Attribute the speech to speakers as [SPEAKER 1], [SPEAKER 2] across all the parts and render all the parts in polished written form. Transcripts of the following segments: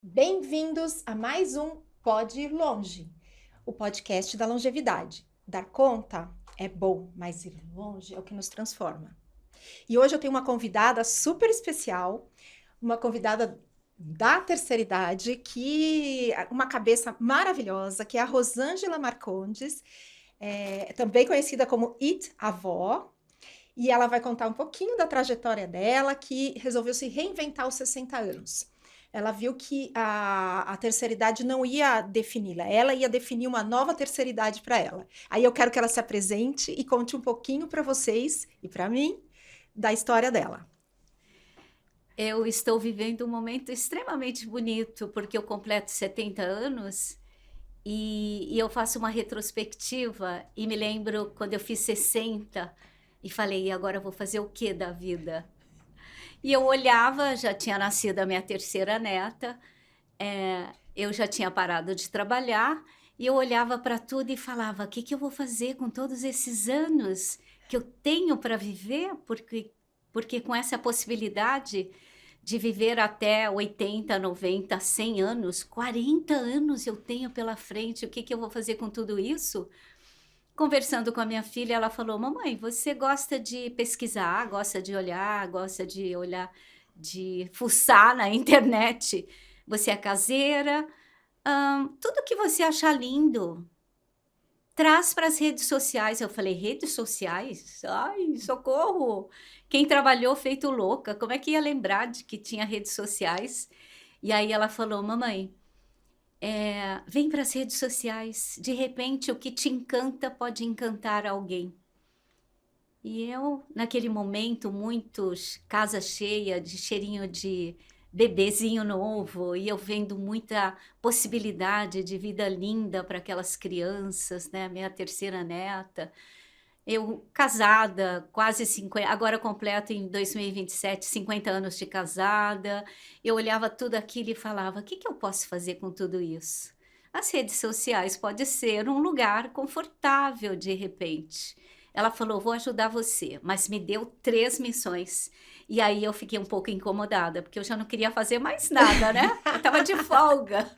[SPEAKER 1] Bem-vindos a mais um Pode Ir Longe, o podcast da longevidade. Dar conta é bom, mas ir longe é o que nos transforma. E hoje eu tenho uma convidada super especial, uma convidada da terceira idade, uma cabeça maravilhosa, que é a Rosângela Marcondes, também conhecida como It Avó, e ela vai contar um pouquinho da trajetória dela, que resolveu se reinventar aos 60 anos. Ela viu que a terceira idade não ia defini-la, ela ia definir uma nova terceira idade para ela. Aí eu quero que ela se apresente e conte um pouquinho para vocês e para mim da história dela.
[SPEAKER 2] Eu estou vivendo um momento extremamente bonito, porque eu completo 70 anos e eu faço uma retrospectiva e me lembro quando eu fiz 60 e falei, e agora eu vou fazer o que da vida? E eu olhava, já tinha nascido a minha terceira neta, eu já tinha parado de trabalhar e eu olhava para tudo e falava, o que eu vou fazer com todos esses anos que eu tenho para viver? Porque com essa possibilidade de viver até 80, 90, 100 anos, 40 anos eu tenho pela frente, o que eu vou fazer com tudo isso? Conversando com a minha filha, ela falou, mamãe, você gosta de pesquisar, gosta de olhar, de fuçar na internet, você é caseira, tudo que você achar lindo, traz para as redes sociais. Eu falei, redes sociais? Ai, socorro! Quem trabalhou feito louca, como é que ia lembrar de que tinha redes sociais? E aí ela falou, mamãe, vem para as redes sociais, de repente o que te encanta pode encantar alguém. E eu, naquele momento, casa cheia, de cheirinho de bebezinho novo, e eu vendo muita possibilidade de vida linda para aquelas crianças, né? Minha terceira neta. Eu casada, quase 50, agora completo em 2027, 50 anos de casada. Eu olhava tudo aquilo e falava, o que eu posso fazer com tudo isso? As redes sociais pode ser um lugar confortável de repente. Ela falou, vou ajudar você, mas me deu 3 missões. E aí eu fiquei um pouco incomodada, porque eu já não queria fazer mais nada, né? Eu estava de folga.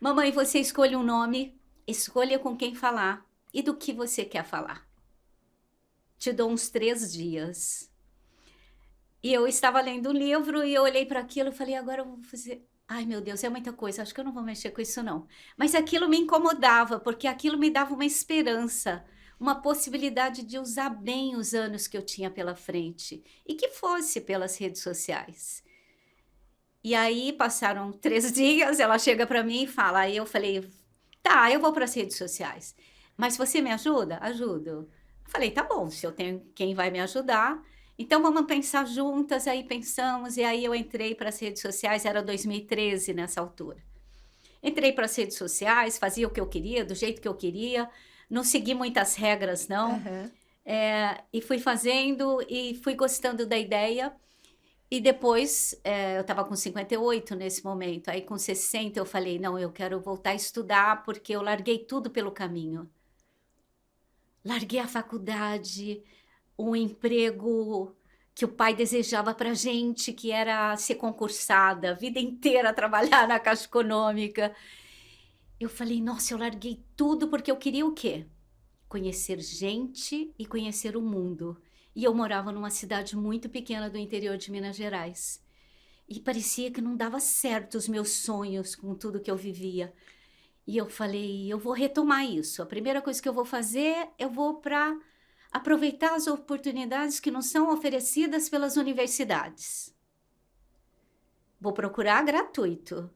[SPEAKER 2] Mamãe, você escolhe um nome, escolha com quem falar e do que você quer falar. Te dou uns 3 dias. E eu estava lendo um livro e eu olhei para aquilo e falei, agora eu vou fazer... Ai, meu Deus, é muita coisa, acho que eu não vou mexer com isso, não. Mas aquilo me incomodava, porque aquilo me dava uma esperança, uma possibilidade de usar bem os anos que eu tinha pela frente, e que fosse pelas redes sociais. E aí passaram 3 dias, ela chega para mim e fala, aí eu falei, tá, eu vou para as redes sociais, mas você me ajuda? Ajudo. Falei, tá bom, se eu tenho quem vai me ajudar, então vamos pensar juntas. Aí pensamos, e aí eu entrei para as redes sociais, era 2013 nessa altura. Entrei para as redes sociais, fazia o que eu queria, do jeito que eu queria, não segui muitas regras, não.
[SPEAKER 1] Uhum.
[SPEAKER 2] E fui fazendo e fui gostando da ideia. E depois, eu estava com 58 nesse momento, aí com 60 eu falei, não, eu quero voltar a estudar, porque eu larguei tudo pelo caminho. Larguei a faculdade, um emprego que o pai desejava para gente, que era ser concursada, a vida inteira trabalhar na Caixa Econômica. Eu falei, nossa, eu larguei tudo porque eu queria o quê? Conhecer gente e conhecer o mundo. E eu morava numa cidade muito pequena do interior de Minas Gerais. E parecia que não dava certo os meus sonhos com tudo que eu vivia. E eu falei, eu vou retomar isso. A primeira coisa que eu vou fazer, eu vou para aproveitar as oportunidades que não são oferecidas pelas universidades. Vou procurar gratuito.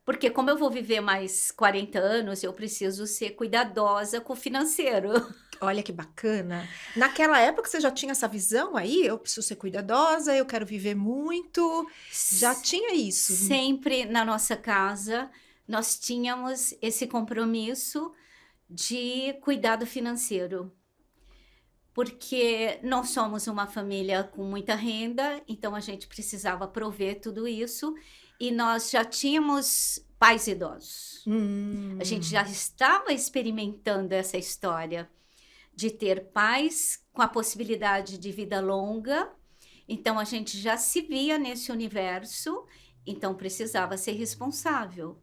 [SPEAKER 2] Porque como eu vou viver mais 40 anos, eu preciso ser cuidadosa com o financeiro.
[SPEAKER 1] Olha que bacana. Naquela época você já tinha essa visão aí? Eu preciso ser cuidadosa, eu quero viver muito. Já tinha isso?
[SPEAKER 2] Sempre na nossa casa, nós tínhamos esse compromisso de cuidado financeiro. Porque nós somos uma família com muita renda, então a gente precisava prover tudo isso. E nós já tínhamos pais idosos. A gente já estava experimentando essa história de ter pais com a possibilidade de vida longa. Então, a gente já se via nesse universo, então precisava ser responsável.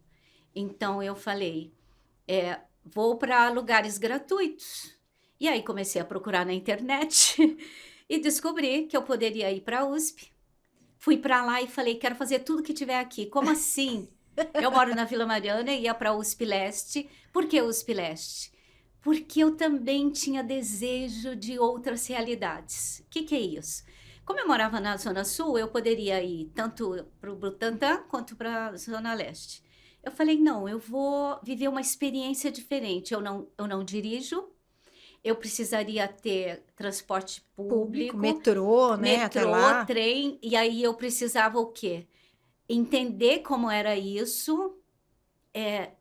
[SPEAKER 2] Então, eu falei, vou para lugares gratuitos. E aí, comecei a procurar na internet e descobri que eu poderia ir para a USP. Fui para lá e falei, quero fazer tudo que tiver aqui. Como assim? Eu moro na Vila Mariana e ia para a USP Leste. Por que USP Leste? Porque eu também tinha desejo de outras realidades. O que é isso? Como eu morava na Zona Sul, eu poderia ir tanto para o Butantã quanto para a Zona Leste. Eu falei, não, eu vou viver uma experiência diferente. Eu não dirijo, eu precisaria ter transporte
[SPEAKER 1] Público,
[SPEAKER 2] público,
[SPEAKER 1] metrô, né? Até
[SPEAKER 2] metrô,
[SPEAKER 1] lá.
[SPEAKER 2] trem, e aí eu precisava o quê? Entender como era isso,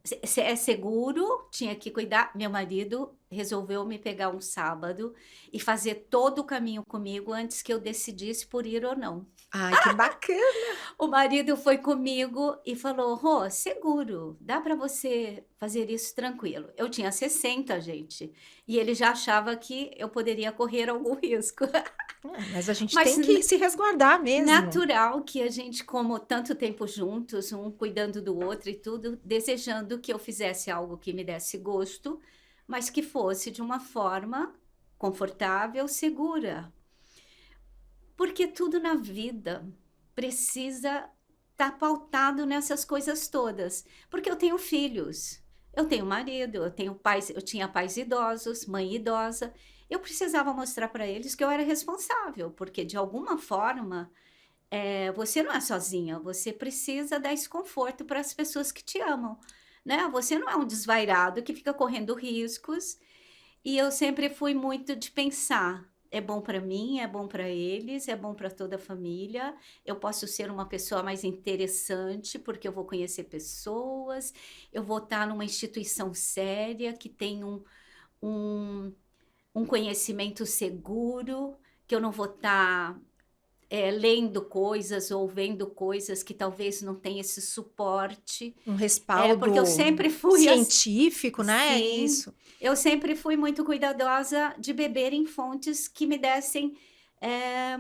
[SPEAKER 2] se é seguro, tinha que cuidar. Meu marido resolveu me pegar um sábado e fazer todo o caminho comigo antes que eu decidisse por ir ou não.
[SPEAKER 1] Ai, que bacana.
[SPEAKER 2] O marido foi comigo e falou: Rô, seguro, dá para você fazer isso tranquilo. Eu tinha 60, gente, e ele já achava que eu poderia correr algum risco.
[SPEAKER 1] Mas a gente
[SPEAKER 2] Mas
[SPEAKER 1] tem que se resguardar mesmo.
[SPEAKER 2] natural que a gente, como tanto tempo juntos, um cuidando do outro e tudo, desejando que eu fizesse algo que me desse gosto, mas que fosse de uma forma confortável, segura. Porque tudo na vida precisa estar pautado nessas coisas todas. Porque eu tenho filhos, eu tenho marido, eu tenho pais, eu tinha pais idosos, mãe idosa. Eu precisava mostrar para eles que eu era responsável, porque de alguma forma você não é sozinha, você precisa dar esse conforto para as pessoas que te amam, né? Você não é um desvairado que fica correndo riscos. E eu sempre fui muito de pensar, é bom para mim, é bom para eles, é bom para toda a família. Eu posso ser uma pessoa mais interessante porque eu vou conhecer pessoas, eu vou estar numa instituição séria que tem um, um conhecimento seguro, que eu não vou estar lendo coisas ou vendo coisas que talvez não tenham esse suporte.
[SPEAKER 1] Um
[SPEAKER 2] Porque eu
[SPEAKER 1] respaldo
[SPEAKER 2] sempre fui
[SPEAKER 1] científico, né? É
[SPEAKER 2] sim,
[SPEAKER 1] isso.
[SPEAKER 2] eu sempre fui muito cuidadosa de beber em fontes que me dessem eh,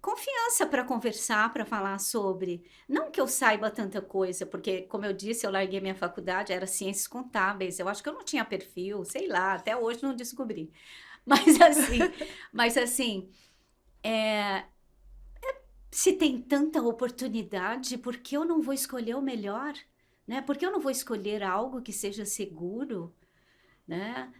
[SPEAKER 2] confiança para conversar, para falar sobre. Não que eu saiba tanta coisa, porque, como eu disse, eu larguei minha faculdade, era ciências contábeis. Eu acho que eu não tinha perfil, sei lá, até hoje não descobri. Mas assim, mas assim, se tem tanta oportunidade, por que eu não vou escolher o melhor? Né? Por que eu não vou escolher algo que seja seguro? Né?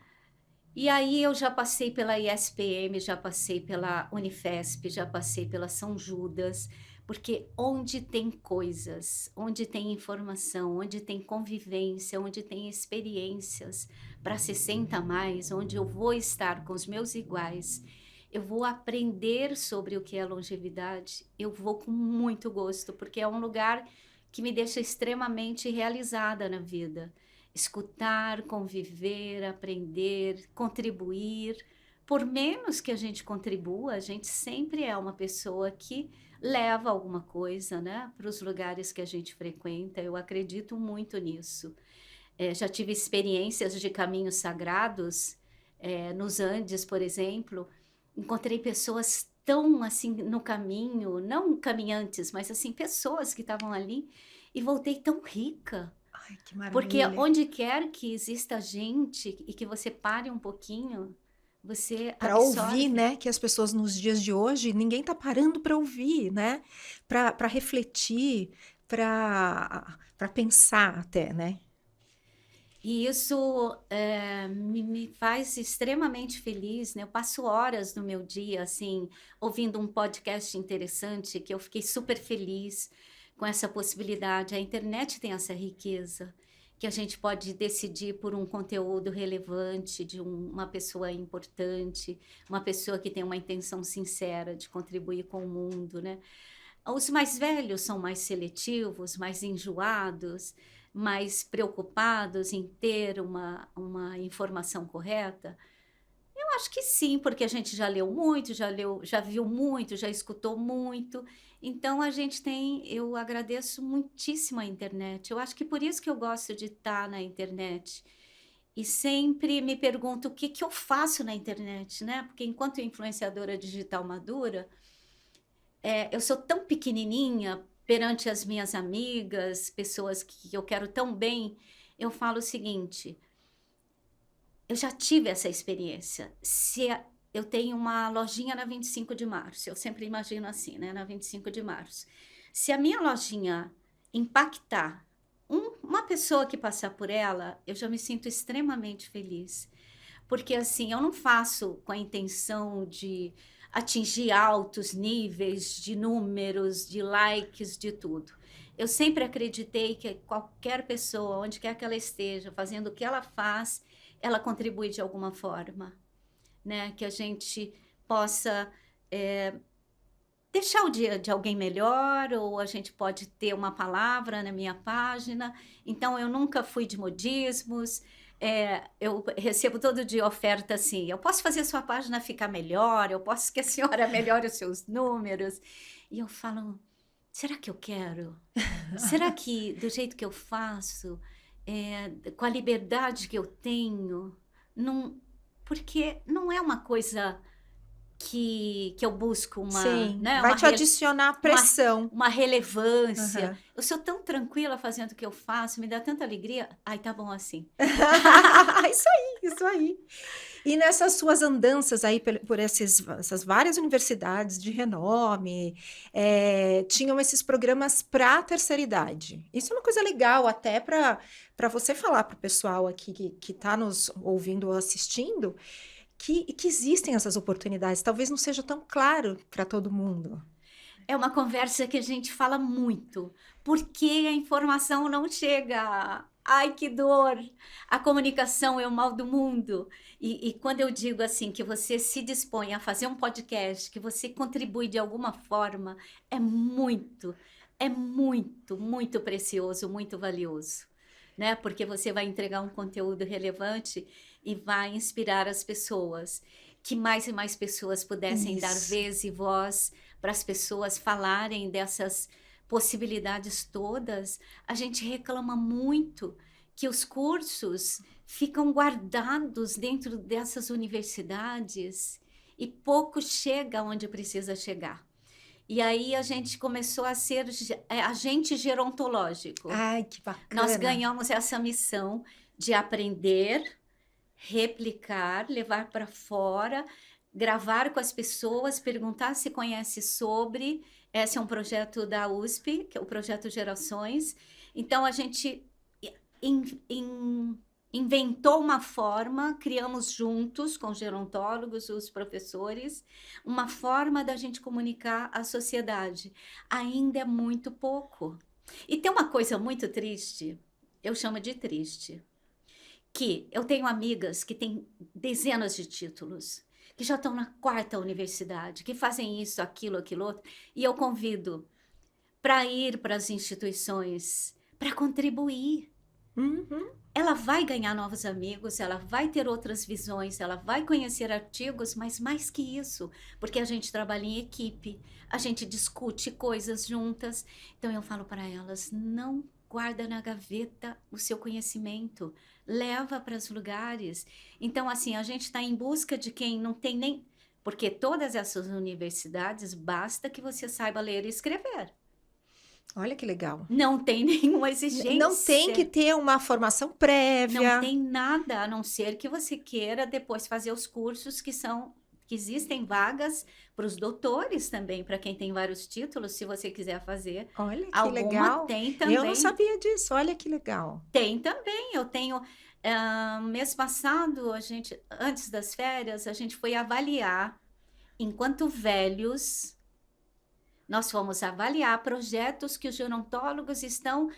[SPEAKER 2] E aí eu já passei pela ISPM, já passei pela Unifesp, já passei pela São Judas, porque onde tem coisas, onde tem informação, onde tem convivência, onde tem experiências para 60 a mais, onde eu vou estar com os meus iguais, eu vou aprender sobre o que é longevidade, eu vou com muito gosto, porque é um lugar que me deixa extremamente realizada na vida. Escutar, conviver, aprender, contribuir. Por menos que a gente contribua, a gente sempre é uma pessoa que leva alguma coisa, né, para os lugares que a gente frequenta. Eu acredito muito nisso. Já tive experiências de caminhos sagrados, nos Andes, por exemplo. Encontrei pessoas tão assim no caminho, não caminhantes, mas assim pessoas que estavam ali e voltei tão rica.
[SPEAKER 1] Ai, que
[SPEAKER 2] Porque
[SPEAKER 1] maravilha.
[SPEAKER 2] onde quer que exista gente e que você pare um pouquinho, você
[SPEAKER 1] Para ouvir,
[SPEAKER 2] absorve.
[SPEAKER 1] né? Que as pessoas nos dias de hoje, ninguém tá parando para ouvir, né? Para refletir, para pensar até, né?
[SPEAKER 2] E isso me faz extremamente feliz, né? Eu passo horas no meu dia, assim, ouvindo um podcast interessante, que eu fiquei super feliz com essa possibilidade. A internet tem essa riqueza, que a gente pode decidir por um conteúdo relevante, de uma pessoa importante, uma pessoa que tem uma intenção sincera de contribuir com o mundo, né? Os mais velhos são mais seletivos, mais enjoados, mais preocupados em ter uma informação correta? Eu acho que sim, porque a gente já leu muito, já viu muito, já escutou muito. Então a gente tem, eu agradeço muitíssimo a internet. Eu acho que por isso que eu gosto de estar na internet e sempre me pergunto o que eu faço na internet, né? Porque enquanto influenciadora digital madura, eu sou tão pequenininha perante as minhas amigas, pessoas que eu quero tão bem, eu falo o seguinte: eu já tive essa experiência. Eu tenho uma lojinha na 25 de março, eu sempre imagino assim, né? Na 25 de março. Se a minha lojinha impactar uma pessoa que passar por ela, eu já me sinto extremamente feliz. Porque assim, eu não faço com a intenção de atingir altos níveis de números, de likes, de tudo. Eu sempre acreditei que qualquer pessoa, onde quer que ela esteja, fazendo o que ela faz, ela contribui de alguma forma, né? Que a gente possa deixar o dia de alguém melhor, ou a gente pode ter uma palavra na minha página. Então, eu nunca fui de modismos. Eu recebo todo dia oferta assim: eu posso fazer a sua página ficar melhor, eu posso que a senhora melhore os seus números. E eu falo: será que eu quero? Será que do jeito que eu faço, com a liberdade que eu tenho, não, porque não é uma coisa que eu busco
[SPEAKER 1] Sim,
[SPEAKER 2] né,
[SPEAKER 1] vai te adicionar pressão.
[SPEAKER 2] uma relevância.
[SPEAKER 1] Aham.
[SPEAKER 2] Eu sou tão tranquila fazendo o que eu faço, me dá tanta alegria. Ai, tá bom assim.
[SPEAKER 1] Isso aí, isso aí. E nessas suas andanças aí por essas várias universidades de renome, tinham esses programas para a terceira idade. Isso é uma coisa legal até para você falar para o pessoal aqui que está nos ouvindo ou assistindo, que existem essas oportunidades. Talvez não seja tão claro para todo mundo.
[SPEAKER 2] É uma conversa que a gente fala muito, porque a informação não chega. Ai, que dor! A comunicação é o mal do mundo. E quando eu digo assim, que você se dispõe a fazer um podcast, que você contribui de alguma forma, é muito, muito precioso, muito valioso, né? Porque você vai entregar um conteúdo relevante e vai inspirar as pessoas. Que mais e mais pessoas pudessem dar
[SPEAKER 1] Isso.
[SPEAKER 2] vez e voz para as pessoas falarem dessas possibilidades todas. A gente reclama muito que os cursos ficam guardados dentro dessas universidades e pouco chega onde precisa chegar. E aí a gente começou a ser agente gerontológico.
[SPEAKER 1] Ai, que
[SPEAKER 2] Nós
[SPEAKER 1] bacana.
[SPEAKER 2] ganhamos essa missão de aprender, replicar, levar para fora, gravar com as pessoas, perguntar se conhece sobre. Esse é um projeto da USP, que é o projeto Gerações. Então a gente inventou uma forma, criamos juntos com os gerontólogos, os professores, uma forma da gente comunicar à sociedade. Ainda é muito pouco. E tem uma coisa muito triste, eu chamo de triste, que eu tenho amigas que têm dezenas de títulos, que já estão na 4ª universidade, que fazem isso, aquilo, aquilo outro, e eu convido para ir para as instituições, para contribuir.
[SPEAKER 1] Uhum.
[SPEAKER 2] Ela vai ganhar novos amigos, ela vai ter outras visões, ela vai conhecer artigos, mas mais que isso, porque a gente trabalha em equipe, a gente discute coisas juntas. Então eu falo para elas: não guarda na gaveta o seu conhecimento, leva para os lugares. Então, assim, a gente está em busca de quem não tem nem... Porque todas essas universidades, basta que você saiba ler e escrever.
[SPEAKER 1] Olha que legal.
[SPEAKER 2] Não tem nenhuma exigência.
[SPEAKER 1] Não tem que ter uma formação prévia.
[SPEAKER 2] Não tem nada, a não ser que você queira depois fazer os cursos que existem vagas para os doutores também, para quem tem vários títulos, se você quiser fazer.
[SPEAKER 1] Olha que
[SPEAKER 2] Alguma
[SPEAKER 1] legal.
[SPEAKER 2] tem também.
[SPEAKER 1] Eu não sabia disso. Olha que legal.
[SPEAKER 2] Tem também. Eu tenho... mês passado, antes das férias, a gente foi avaliar, enquanto velhos, nós fomos avaliar projetos que os gerontólogos estão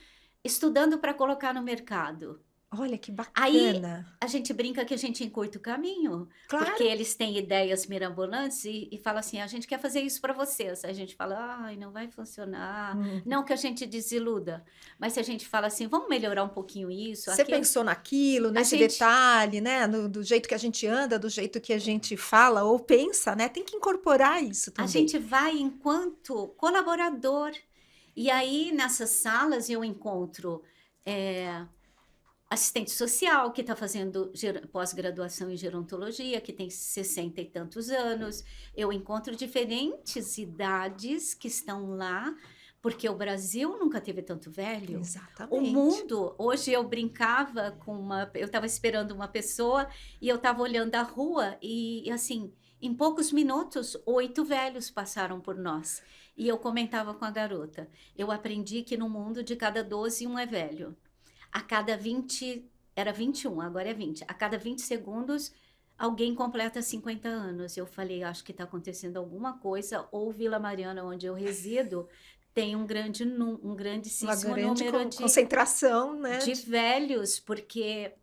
[SPEAKER 2] estudando para colocar no mercado.
[SPEAKER 1] Olha que
[SPEAKER 2] Aí
[SPEAKER 1] bacana.
[SPEAKER 2] a gente brinca que a gente encurta o caminho,
[SPEAKER 1] Claro.
[SPEAKER 2] porque eles têm ideias mirabolantes e falam assim: a gente quer fazer isso para vocês. Aí a gente fala: ai, não vai funcionar. Não que a gente desiluda, mas se a gente fala assim: vamos melhorar um pouquinho isso.
[SPEAKER 1] Você pensou naquilo, nesse detalhe, né? Do jeito que a gente anda, do jeito que a gente fala ou pensa, né? Tem que incorporar isso também.
[SPEAKER 2] A gente vai enquanto colaborador. E aí, nessas salas, eu encontro assistente social que está fazendo pós-graduação em gerontologia, que tem 60 e tantos anos. Eu encontro diferentes idades que estão lá, porque o Brasil nunca teve tanto velho. O
[SPEAKER 1] Exatamente.
[SPEAKER 2] mundo, hoje eu brincava eu estava esperando uma pessoa e eu estava olhando a rua e assim, em poucos minutos, 8 velhos passaram por nós. E eu comentava com a garota, eu aprendi que no mundo de cada 12, um é velho. A cada 20, era 21, agora é 20. A cada 20 segundos, alguém completa 50 anos. Eu falei, acho que está acontecendo alguma coisa, ou Vila Mariana, onde eu resido, tem um
[SPEAKER 1] Uma
[SPEAKER 2] grandíssimo
[SPEAKER 1] grande
[SPEAKER 2] número de
[SPEAKER 1] concentração, né?
[SPEAKER 2] velhos, porque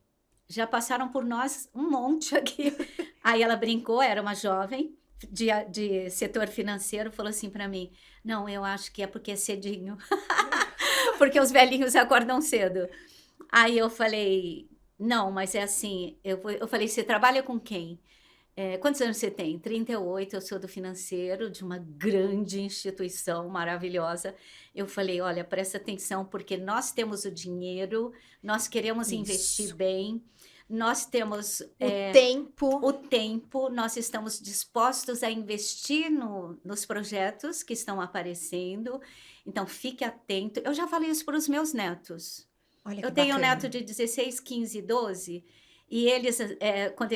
[SPEAKER 2] já passaram por nós um monte aqui. Aí ela brincou, era uma jovem de setor financeiro, falou assim para mim, não, eu acho que é porque é cedinho, porque os velhinhos acordam cedo. Aí eu falei, não, mas é assim, eu falei, você trabalha com quem? Quantos anos você tem? 38, eu sou do financeiro, de uma grande instituição maravilhosa. Eu falei, olha, presta atenção, porque nós temos o dinheiro, nós queremos investir
[SPEAKER 1] Isso.
[SPEAKER 2] bem, nós temos
[SPEAKER 1] Tempo.
[SPEAKER 2] o tempo, nós estamos dispostos a investir nos projetos que estão aparecendo, então fique atento. Eu já falei isso para os meus netos.
[SPEAKER 1] Olha
[SPEAKER 2] Eu
[SPEAKER 1] que
[SPEAKER 2] tenho um
[SPEAKER 1] bacana.
[SPEAKER 2] neto de 16, 15, 12, e eles,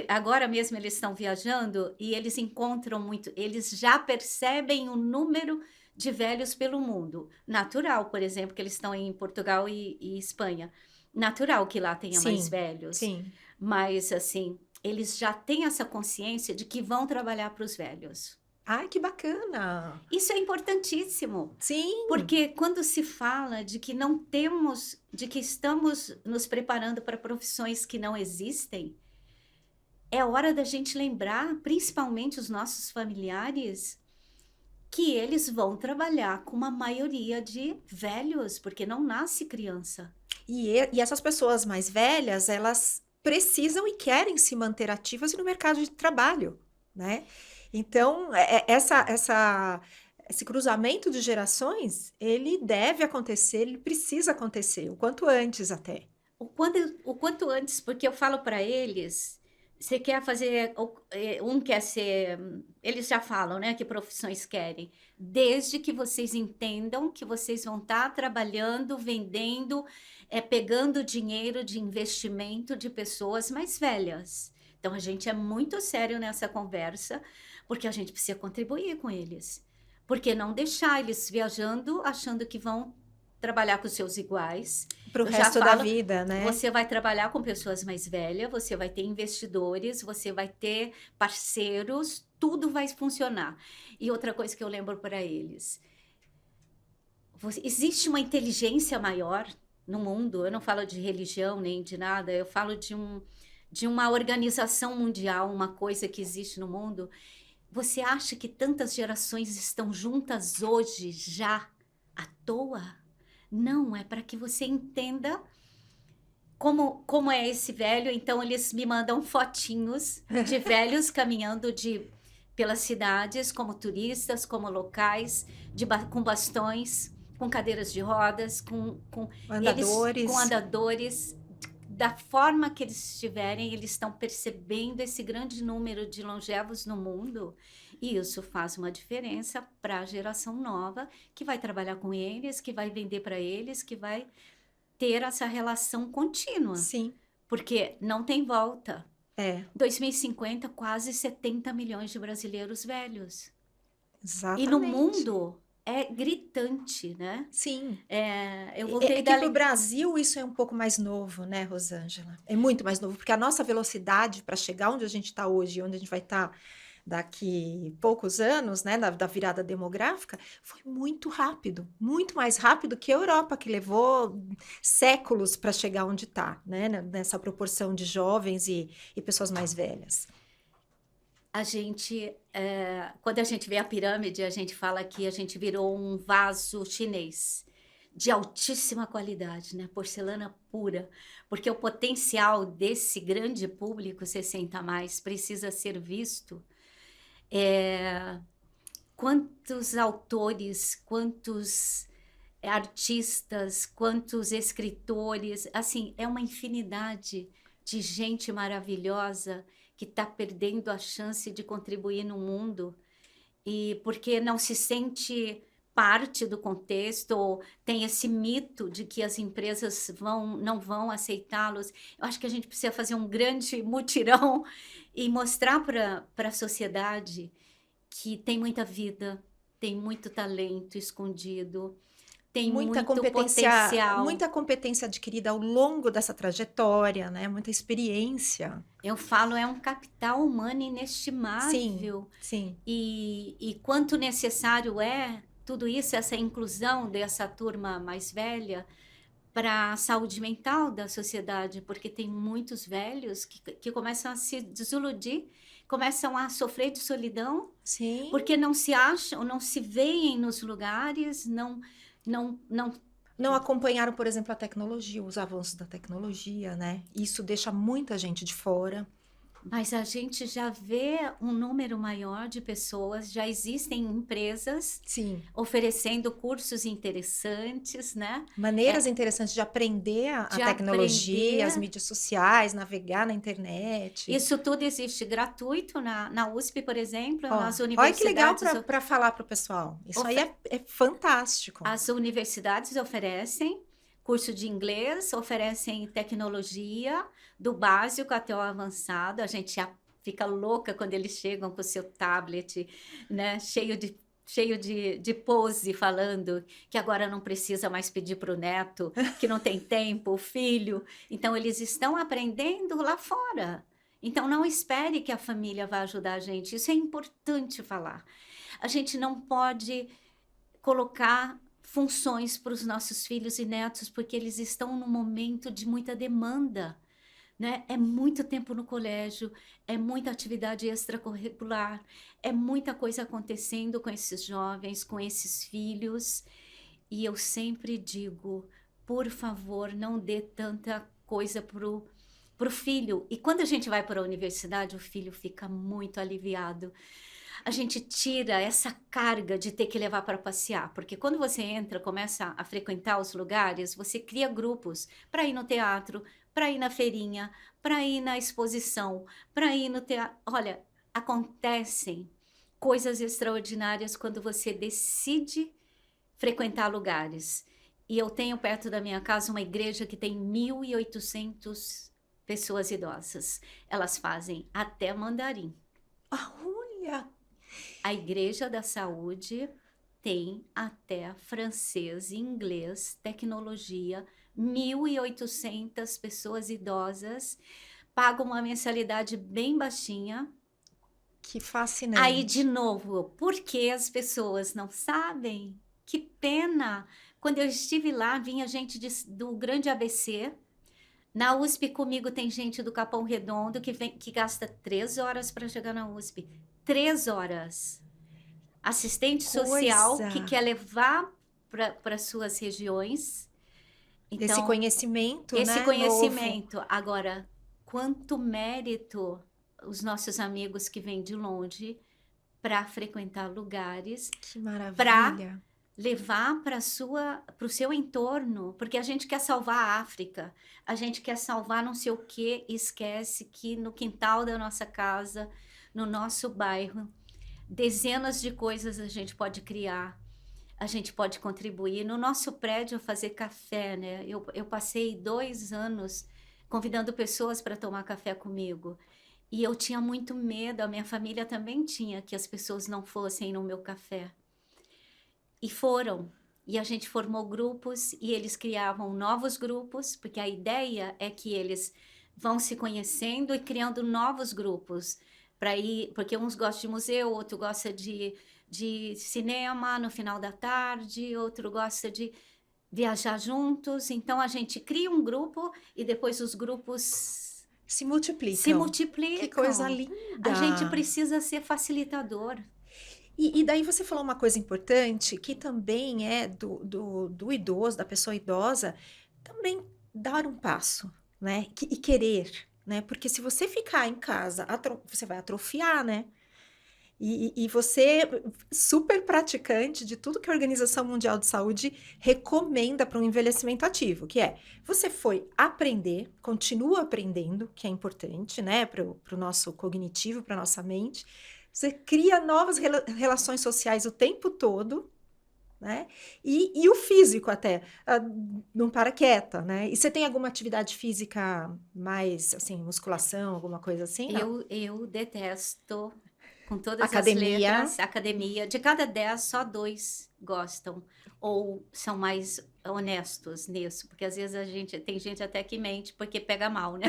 [SPEAKER 2] agora mesmo eles estão viajando, e eles encontram muito, eles já percebem o número de velhos pelo mundo. Natural, por exemplo, que eles estão em Portugal e Espanha. Natural que lá tenha mais
[SPEAKER 1] Sim,
[SPEAKER 2] velhos,
[SPEAKER 1] sim.
[SPEAKER 2] mas assim, eles já têm essa consciência de que vão trabalhar para os velhos.
[SPEAKER 1] Ai, que bacana.
[SPEAKER 2] Isso é importantíssimo.
[SPEAKER 1] Sim.
[SPEAKER 2] Porque quando se fala de que não temos, de que estamos nos preparando para profissões que não existem, é hora da gente lembrar, principalmente os nossos familiares, que eles vão trabalhar com uma maioria de velhos, porque não nasce criança.
[SPEAKER 1] E essas pessoas mais velhas, elas precisam e querem se manter ativas no mercado de trabalho, né? Então, esse cruzamento de gerações, ele deve acontecer, ele precisa acontecer, o quanto antes até.
[SPEAKER 2] O quanto antes, porque eu falo para eles, você quer fazer, um quer ser, eles já falam, né, que profissões querem, desde que vocês entendam que vocês vão estar trabalhando, vendendo, pegando dinheiro de investimento de pessoas mais velhas. Então a gente é muito sério nessa conversa, porque a gente precisa contribuir com eles. Porque não deixar eles viajando achando que vão trabalhar com seus iguais.
[SPEAKER 1] Para o
[SPEAKER 2] Eu já
[SPEAKER 1] resto da
[SPEAKER 2] falo,
[SPEAKER 1] vida, né?
[SPEAKER 2] você vai trabalhar com pessoas mais velhas, você vai ter investidores, você vai ter parceiros, tudo vai funcionar. E outra coisa que eu lembro para eles, existe uma inteligência maior no mundo, eu não falo de religião nem de nada, eu falo de uma organização mundial, uma coisa que existe no mundo. Você acha que tantas gerações estão juntas hoje já à toa? Não, é para que você entenda como é esse velho. Então, eles me mandam fotinhos de velhos caminhando pelas cidades, como turistas, como locais, com bastões, com cadeiras de rodas, com andadores. Da forma que eles estiverem, eles estão percebendo esse grande número de longevos no mundo, e isso faz uma diferença para a geração nova, que vai trabalhar com eles, que vai vender para eles, que vai ter essa relação contínua.
[SPEAKER 1] Sim.
[SPEAKER 2] Porque não tem volta.
[SPEAKER 1] É.
[SPEAKER 2] 2050, quase 70 milhões de brasileiros velhos.
[SPEAKER 1] Exatamente.
[SPEAKER 2] E no mundo é gritante, né?
[SPEAKER 1] Sim.
[SPEAKER 2] Eu voltei
[SPEAKER 1] que para o Brasil isso é um pouco mais novo, né, Rosângela? É muito mais novo, porque a nossa velocidade para chegar onde a gente está hoje, onde a gente vai estar daqui poucos anos, né, da virada demográfica, foi muito rápido, muito mais rápido que a Europa, que levou séculos para chegar onde está, né, nessa proporção de jovens e pessoas mais velhas.
[SPEAKER 2] A gente, quando a gente vê a pirâmide, a gente fala que a gente virou um vaso chinês de altíssima qualidade, né? Porcelana pura, porque o potencial desse grande público 60 a mais precisa ser visto. Quantos autores, quantos artistas, quantos escritores, assim, é uma infinidade de gente maravilhosa que está perdendo a chance de contribuir no mundo e porque não se sente parte do contexto, ou tem esse mito de que as empresas não vão aceitá-los. Eu acho que a gente precisa fazer um grande mutirão e mostrar para a sociedade que tem muita vida, tem muito talento escondido, tem muito potencial.
[SPEAKER 1] Muita competência adquirida ao longo dessa trajetória, né? Muita experiência.
[SPEAKER 2] Eu falo, é um capital humano
[SPEAKER 1] Sim,
[SPEAKER 2] inestimável.
[SPEAKER 1] sim.
[SPEAKER 2] E quanto necessário é tudo isso, essa inclusão dessa turma mais velha para a saúde mental da sociedade, porque tem muitos velhos que começam a se desiludir, começam a sofrer de solidão,
[SPEAKER 1] Sim.
[SPEAKER 2] porque não se acham, não se veem nos lugares, não
[SPEAKER 1] Não acompanharam, por exemplo, a tecnologia, os avanços da tecnologia, né? Isso deixa muita gente de fora.
[SPEAKER 2] Mas a gente já vê um número maior de pessoas, já existem empresas
[SPEAKER 1] Sim.
[SPEAKER 2] oferecendo cursos interessantes, né?
[SPEAKER 1] Maneiras interessantes de aprender a
[SPEAKER 2] De
[SPEAKER 1] tecnologia,
[SPEAKER 2] aprender.
[SPEAKER 1] as mídias sociais, navegar na internet.
[SPEAKER 2] Isso tudo existe gratuito na USP, por exemplo,
[SPEAKER 1] Ó,
[SPEAKER 2] nas
[SPEAKER 1] olha que legal
[SPEAKER 2] universidades.
[SPEAKER 1] para falar para o pessoal. Isso aí é fantástico.
[SPEAKER 2] As universidades oferecem curso de inglês, oferecem tecnologia, do básico até o avançado. A gente já fica louca quando eles chegam com o seu tablet, né, cheio de pose, falando que agora não precisa mais pedir para o neto, que não tem tempo, o filho. Então, eles estão aprendendo lá fora. Então, não espere que a família vá ajudar a gente. Isso é importante falar. A gente não pode colocar funções para os nossos filhos e netos, porque eles estão num momento de muita demanda, né? É muito tempo no colégio, é muita atividade extracurricular, é muita coisa acontecendo com esses jovens, com esses filhos. E eu sempre digo, por favor, não dê tanta coisa pro filho. E quando a gente vai para a universidade, o filho fica muito aliviado. A gente tira essa carga de ter que levar para passear, porque quando você entra, começa a frequentar os lugares, você cria grupos para ir no teatro, para ir na feirinha, para ir na exposição, para ir no teatro. Olha, acontecem coisas extraordinárias quando você decide frequentar lugares. E eu tenho perto da minha casa uma igreja que tem 1.800 pessoas idosas. Elas fazem até mandarim.
[SPEAKER 1] Olha!
[SPEAKER 2] A Igreja da Saúde tem até francês, inglês, tecnologia, 1.800 pessoas idosas, pagam uma mensalidade bem baixinha.
[SPEAKER 1] Que fascinante.
[SPEAKER 2] Aí, de novo, por que as pessoas não sabem? Que pena! Quando eu estive lá, vinha gente do Grande ABC. Na USP comigo tem gente do Capão Redondo que gasta 3 horas para chegar na USP. 3 horas. Assistente social que quer levar para suas regiões. Então,
[SPEAKER 1] esse conhecimento, né?
[SPEAKER 2] Esse conhecimento. Novo. Agora, quanto mérito os nossos amigos que vêm de longe para frequentar lugares.
[SPEAKER 1] Que maravilha.
[SPEAKER 2] Para levar para o seu entorno, porque a gente quer salvar a África, a gente quer salvar não sei o que, esquece que no quintal da nossa casa, no nosso bairro, dezenas de coisas a gente pode criar, a gente pode contribuir. No nosso prédio, fazer café, né? Eu passei 2 anos convidando pessoas para tomar café comigo, e eu tinha muito medo, a minha família também tinha, que as pessoas não fossem no meu café. E foram, e a gente formou grupos, e eles criavam novos grupos, porque a ideia é que eles vão se conhecendo e criando novos grupos, para ir, porque uns gostam de museu, outro gosta de cinema no final da tarde, outro gosta de viajar juntos, então a gente cria um grupo, e depois os grupos
[SPEAKER 1] se multiplicam. Que coisa linda!
[SPEAKER 2] A gente precisa ser facilitador.
[SPEAKER 1] E daí você falou uma coisa importante, que também é do idoso, da pessoa idosa, também dar um passo, né? E querer, né? Porque se você ficar em casa, você vai atrofiar, né? E você, super praticante de tudo que a Organização Mundial de Saúde recomenda para um envelhecimento ativo, que é, você foi aprender, continua aprendendo, que é importante, né, para o nosso cognitivo, para nossa mente. Você cria novas relações sociais o tempo todo, né? E o físico até, não para quieta, né? E você tem alguma atividade física mais, assim, musculação, alguma coisa assim? Não.
[SPEAKER 2] Eu detesto, com todas as
[SPEAKER 1] Academia.
[SPEAKER 2] letras, academia. De cada 10, só 2 gostam. Ou são mais honestos nisso. Porque às vezes tem gente até que mente porque pega mal, né?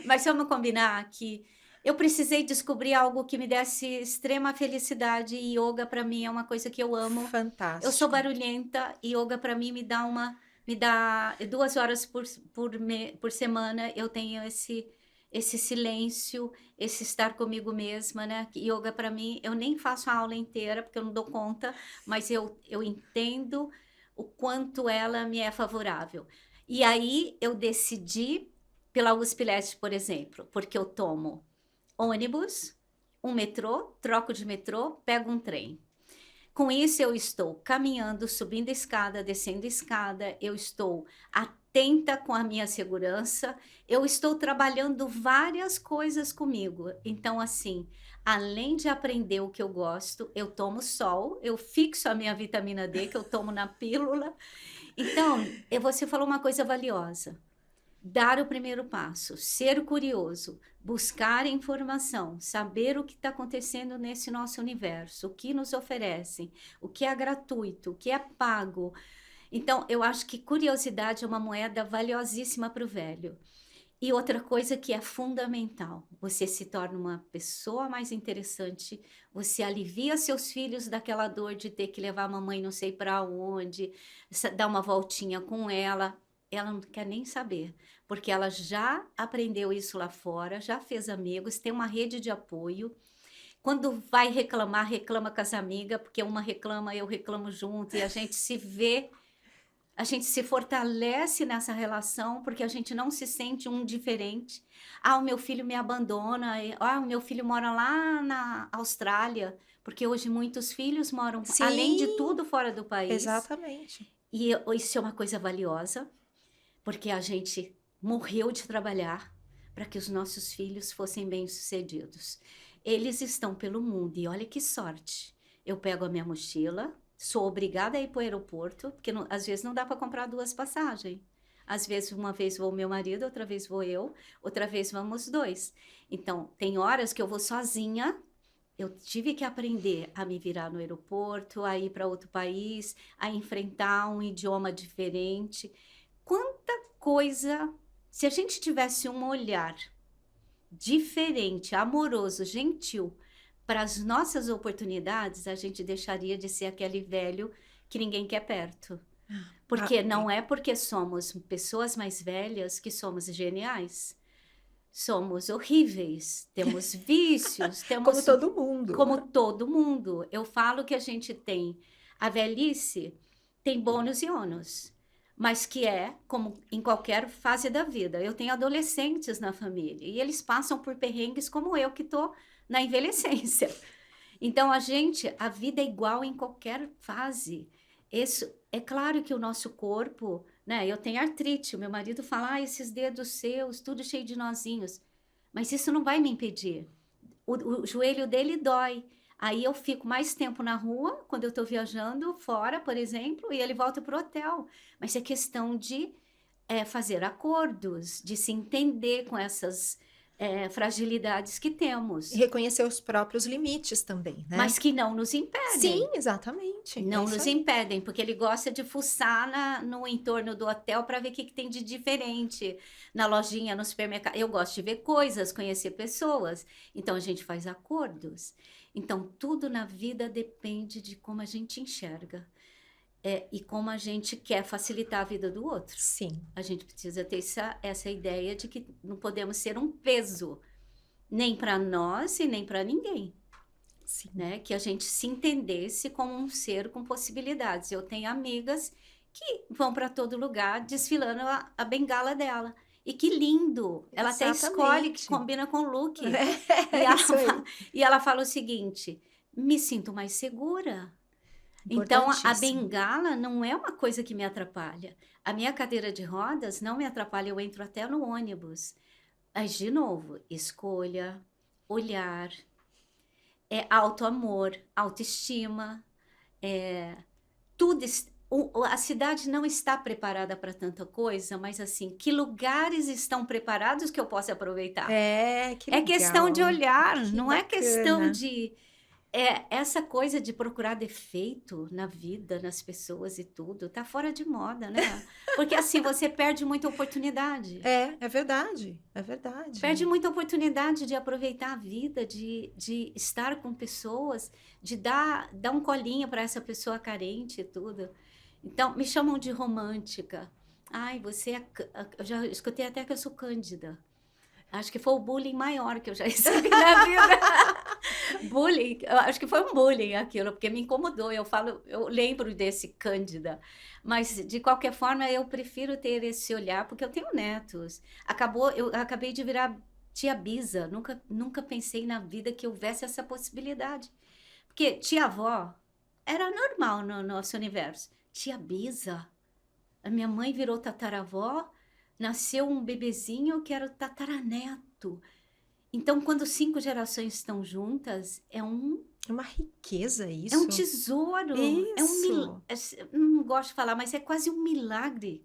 [SPEAKER 2] Mas vamos combinar que eu precisei descobrir algo que me desse extrema felicidade e yoga para mim é uma coisa que eu amo.
[SPEAKER 1] Fantástico.
[SPEAKER 2] Eu sou barulhenta e yoga para mim me dá 2 horas por semana. Eu tenho esse silêncio, esse estar comigo mesma, né? Yoga para mim, eu nem faço a aula inteira porque eu não dou conta, mas eu entendo o quanto ela me é favorável. E aí eu decidi pela USP Leste, por exemplo, porque eu tomo ônibus, um metrô, troco de metrô, pego um trem. Com isso, eu estou caminhando, subindo escada, descendo escada, eu estou atenta com a minha segurança, eu estou trabalhando várias coisas comigo. Então, assim, além de aprender o que eu gosto, eu tomo sol, eu fixo a minha vitamina D, que eu tomo na pílula. Então, você falou uma coisa valiosa. Dar o primeiro passo, ser curioso, buscar informação, saber o que está acontecendo nesse nosso universo, o que nos oferecem, o que é gratuito, o que é pago. Então, eu acho que curiosidade é uma moeda valiosíssima para o velho. E outra coisa que é fundamental, você se torna uma pessoa mais interessante, você alivia seus filhos daquela dor de ter que levar a mamãe não sei para onde, dar uma voltinha com ela não quer nem saber, porque ela já aprendeu isso lá fora, já fez amigos, tem uma rede de apoio. Quando vai reclamar, reclama com as amigas, porque uma reclama, eu reclamo junto, e a gente se vê, a gente se fortalece nessa relação, porque a gente não se sente um diferente. Ah, o meu filho me abandona, o meu filho mora lá na Austrália, porque hoje muitos filhos moram,
[SPEAKER 1] Sim,
[SPEAKER 2] além de tudo, fora do país.
[SPEAKER 1] Exatamente.
[SPEAKER 2] E isso é uma coisa valiosa, porque a gente morreu de trabalhar para que os nossos filhos fossem bem-sucedidos. Eles estão pelo mundo e olha que sorte. Eu pego a minha mochila, sou obrigada a ir para o aeroporto, porque às vezes não dá para comprar 2 passagens. Às vezes uma vez vou meu marido, outra vez vou eu, outra vez vamos 2. Então, tem horas que eu vou sozinha. Eu tive que aprender a me virar no aeroporto, a ir para outro país, a enfrentar um idioma diferente. Quanta coisa, se a gente tivesse um olhar diferente, amoroso, gentil para as nossas oportunidades, a gente deixaria de ser aquele velho que ninguém quer perto. Porque não é porque somos pessoas mais velhas que somos geniais. Somos horríveis, temos vícios, temos...
[SPEAKER 1] Como todo mundo.
[SPEAKER 2] Como todo mundo. Eu falo que a gente tem... A velhice tem bônus e ônus, mas que é como em qualquer fase da vida. Eu tenho adolescentes na família e eles passam por perrengues como eu que estou na envelhecência. Então, a vida é igual em qualquer fase. Isso, é claro que o nosso corpo, né? Eu tenho artrite, o meu marido fala, esses dedos seus, tudo cheio de nozinhos. Mas isso não vai me impedir. O joelho dele dói. Aí eu fico mais tempo na rua, quando eu estou viajando fora, por exemplo, e ele volta para o hotel. Mas é questão de fazer acordos, de se entender com essas fragilidades que temos.
[SPEAKER 1] E reconhecer os próprios limites também, né?
[SPEAKER 2] Mas que não nos impedem.
[SPEAKER 1] Sim, exatamente.
[SPEAKER 2] Não nos impedem, porque ele gosta de fuçar no entorno do hotel para ver o que tem de diferente na lojinha, no supermercado. Eu gosto de ver coisas, conhecer pessoas. Então, a gente faz acordos. Então, tudo na vida depende de como a gente enxerga. E como a gente quer facilitar a vida do outro.
[SPEAKER 1] Sim.
[SPEAKER 2] A gente precisa ter essa ideia de que não podemos ser um peso, nem para nós e nem para ninguém.
[SPEAKER 1] Sim.
[SPEAKER 2] Né? Que a gente se entendesse como um ser com possibilidades. Eu tenho amigas que vão para todo lugar desfilando a bengala dela. E que lindo! Ela até escolhe que
[SPEAKER 1] Exatamente.
[SPEAKER 2] combina com o look. E
[SPEAKER 1] É
[SPEAKER 2] ela,
[SPEAKER 1] isso aí.
[SPEAKER 2] e ela fala o seguinte: me sinto mais segura. Então, a
[SPEAKER 1] Importantíssimo.
[SPEAKER 2] bengala não é uma coisa que me atrapalha. A minha cadeira de rodas não me atrapalha, eu entro até no ônibus. Mas, de novo, escolha, olhar, auto-amor, autoestima, tudo. A cidade não está preparada para tanta coisa, mas assim, que lugares estão preparados que eu possa aproveitar?
[SPEAKER 1] É, que
[SPEAKER 2] É questão de
[SPEAKER 1] legal.
[SPEAKER 2] olhar,
[SPEAKER 1] Que
[SPEAKER 2] não é questão
[SPEAKER 1] bacana.
[SPEAKER 2] de essa coisa de procurar defeito na vida, nas pessoas e tudo, tá fora de moda, né? Porque assim você perde muita oportunidade.
[SPEAKER 1] É verdade. É
[SPEAKER 2] Perde
[SPEAKER 1] verdade.
[SPEAKER 2] muita oportunidade de aproveitar a vida, de estar com pessoas, de dar um colinho para essa pessoa carente e tudo. Então, me chamam de romântica. Ai, você eu já escutei até que eu sou cândida. Acho que foi o bullying maior que eu já recebi na vida. Bullying, eu acho que foi um bullying aquilo, porque me incomodou. Eu lembro desse Cândida, mas de qualquer forma eu prefiro ter esse olhar, porque eu tenho netos. Eu acabei de virar tia Bisa, nunca pensei na vida que houvesse essa possibilidade. Porque tia-avó era normal no nosso universo. Tia Bisa, a minha mãe virou tataravó, nasceu um bebezinho que era o tataraneto. Então, quando 5 gerações estão juntas,
[SPEAKER 1] É uma riqueza
[SPEAKER 2] é um
[SPEAKER 1] isso.
[SPEAKER 2] tesouro,
[SPEAKER 1] Isso.
[SPEAKER 2] não gosto de falar, mas é quase um milagre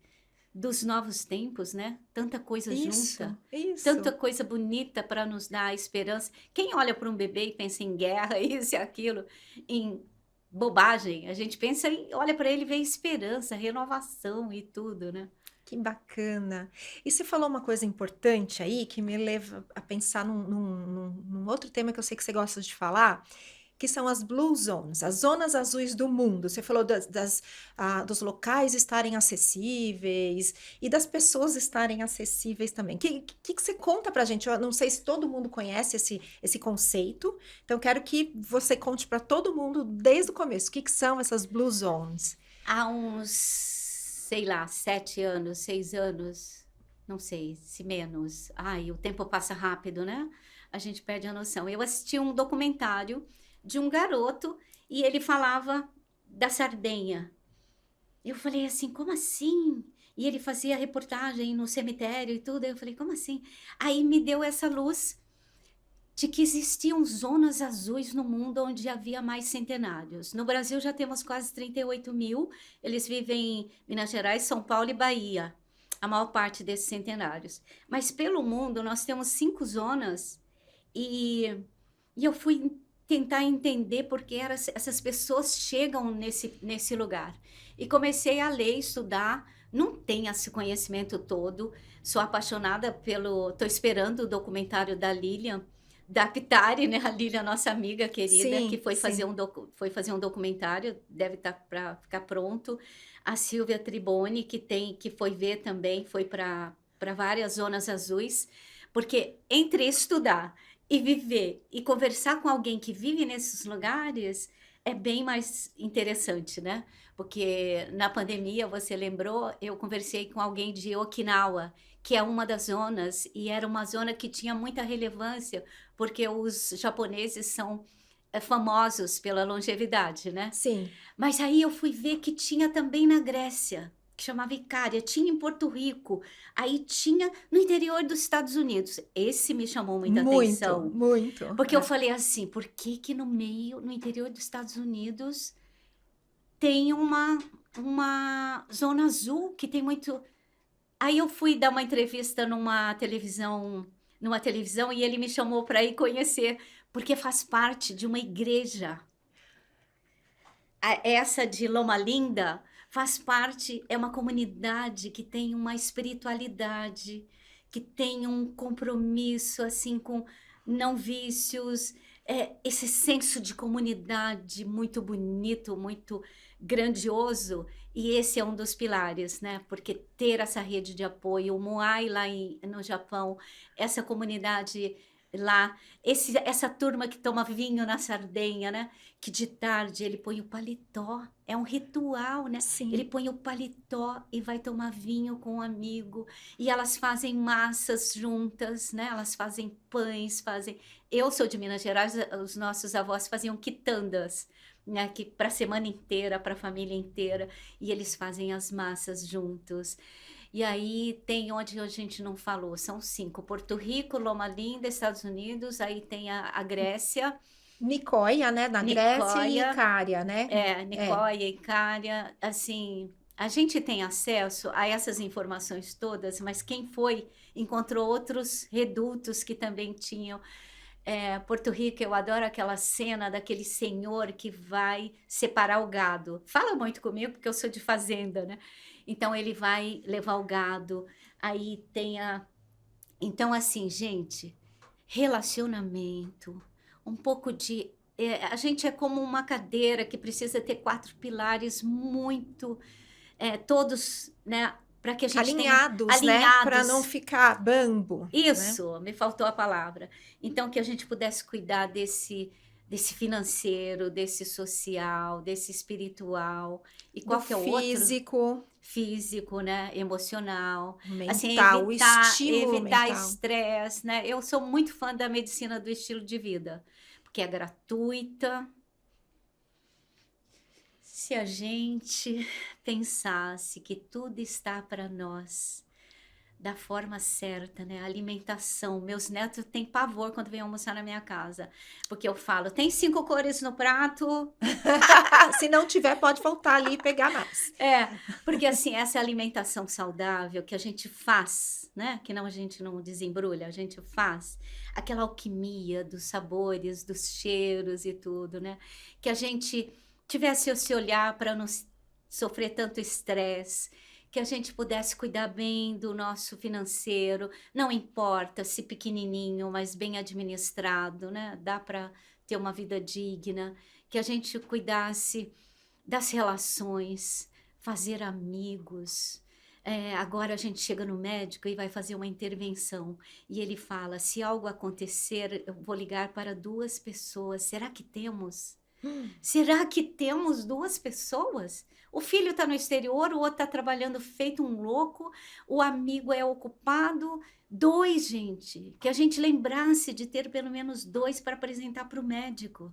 [SPEAKER 2] dos novos tempos, né? Tanta coisa
[SPEAKER 1] Isso.
[SPEAKER 2] junta, tanta
[SPEAKER 1] Isso.
[SPEAKER 2] coisa bonita para nos dar esperança. Quem olha para um bebê e pensa em guerra, isso e aquilo, em bobagem, a gente olha para ele e vê esperança, renovação e tudo, né?
[SPEAKER 1] Que bacana. E você falou uma coisa importante aí que me leva a pensar num outro tema que eu sei que você gosta de falar, que são as Blue Zones, as zonas azuis do mundo. Você falou dos locais estarem acessíveis e das pessoas estarem acessíveis também. O que você conta pra gente? Eu não sei se todo mundo conhece esse conceito, então quero que você conte para todo mundo desde o começo. O que são essas Blue Zones?
[SPEAKER 2] Há uns, sei lá, 7 anos, 6 anos, não sei, se menos. Ai, o tempo passa rápido, né? A gente perde a noção. Eu assisti um documentário de um garoto e ele falava da Sardenha. Eu falei assim, como assim? E ele fazia reportagem no cemitério e tudo. Eu falei, como assim? Aí me deu essa luz de que existiam zonas azuis no mundo onde havia mais centenários. No Brasil já temos quase 38 mil, eles vivem em Minas Gerais, São Paulo e Bahia, a maior parte desses centenários. Mas pelo mundo nós temos 5 zonas e eu fui tentar entender por que essas pessoas chegam nesse lugar. E comecei a ler, estudar, não tenho esse conhecimento todo, sou apaixonada estou esperando o documentário da Lilian, da Pitari, né? A Lília, nossa amiga querida, que
[SPEAKER 1] Sim, sim.
[SPEAKER 2] foi fazer um documentário, deve estar para ficar pronto. A Silvia Triboni, que foi ver também, foi para várias zonas azuis, porque entre estudar e viver e conversar com alguém que vive nesses lugares é bem mais interessante, né? Porque na pandemia, você lembrou, eu conversei com alguém de Okinawa, que é uma das zonas, e era uma zona que tinha muita relevância porque os japoneses são famosos pela longevidade, né?
[SPEAKER 1] Sim.
[SPEAKER 2] Mas aí eu fui ver que tinha também na Grécia, que chamava Icária, tinha em Porto Rico, aí tinha no interior dos Estados Unidos. Esse me chamou muita
[SPEAKER 1] Muito,
[SPEAKER 2] atenção,
[SPEAKER 1] muito.
[SPEAKER 2] porque eu falei assim, por que que no interior dos Estados Unidos, tem uma zona azul que tem muito. Aí eu fui dar uma entrevista numa televisão e ele me chamou para ir conhecer, porque faz parte de uma igreja. Essa de Loma Linda faz parte, é uma comunidade que tem uma espiritualidade, que tem um compromisso assim com não vícios, esse senso de comunidade muito bonito, muito grandioso, e esse é um dos pilares, né? Porque ter essa rede de apoio, o Moai no Japão, essa comunidade lá, essa turma que toma vinho na Sardenha, né? Que de tarde ele põe o paletó, é um ritual, né? Ele
[SPEAKER 1] Sim.
[SPEAKER 2] põe o paletó e vai tomar vinho com um amigo, e elas fazem massas juntas, né? Elas fazem pães, fazem. Eu sou de Minas Gerais, os nossos avós faziam quitandas, né? Que para a semana inteira, para a família inteira, e eles fazem as massas juntos. E aí tem onde a gente não falou, são 5: Porto Rico, Loma Linda, Estados Unidos, aí tem a Grécia,
[SPEAKER 1] Nicoya, né, na Grécia e
[SPEAKER 2] Nicoya,
[SPEAKER 1] Icária, né? É.
[SPEAKER 2] Nicoya, Icária, assim, a gente tem acesso a essas informações todas, mas quem foi encontrou outros redutos que também tinham. Porto Rico, eu adoro aquela cena daquele senhor que vai separar o gado. Fala muito comigo, porque eu sou de fazenda, né? Então ele vai levar o gado, aí tem a. Então, assim, gente, relacionamento, um pouco de. A gente é como uma cadeira que precisa ter 4 pilares muito, todos, né? Para que a gente tenha
[SPEAKER 1] Alinhados, né? Para não
[SPEAKER 2] alinhados.
[SPEAKER 1] ficar bambo, né?
[SPEAKER 2] Isso, me faltou a palavra. Então, que a gente pudesse cuidar desse financeiro, desse social, desse espiritual. E
[SPEAKER 1] Do
[SPEAKER 2] qual que é o outro?
[SPEAKER 1] físico,
[SPEAKER 2] Físico, né? Emocional. Assim,
[SPEAKER 1] mental, o estímulo
[SPEAKER 2] evitar
[SPEAKER 1] mental.
[SPEAKER 2] estresse, né? Eu sou muito fã da medicina do estilo de vida, porque é gratuita. Se a gente pensasse que tudo está para nós da forma certa, né? A alimentação. Meus netos têm pavor quando vêm almoçar na minha casa, porque eu falo, tem 5 cores no prato.
[SPEAKER 1] Se não tiver, pode voltar ali e pegar mais.
[SPEAKER 2] Porque assim, essa alimentação saudável que a gente faz, né? Que não a gente não desembrulha, a gente faz aquela alquimia dos sabores, dos cheiros e tudo, né? Que a gente tivesse esse olhar para não sofrer tanto estresse, que a gente pudesse cuidar bem do nosso financeiro, não importa se pequenininho, mas bem administrado, né? Dá para ter uma vida digna, que a gente cuidasse das relações, fazer amigos. Agora a gente chega no médico e vai fazer uma intervenção e ele fala: se algo acontecer, eu vou ligar para 2 pessoas. Será que temos? Será que temos 2 pessoas? O filho está no exterior, o outro está trabalhando feito um louco, o amigo é ocupado. 2, gente, que a gente lembrasse de ter pelo menos 2 para apresentar para o médico,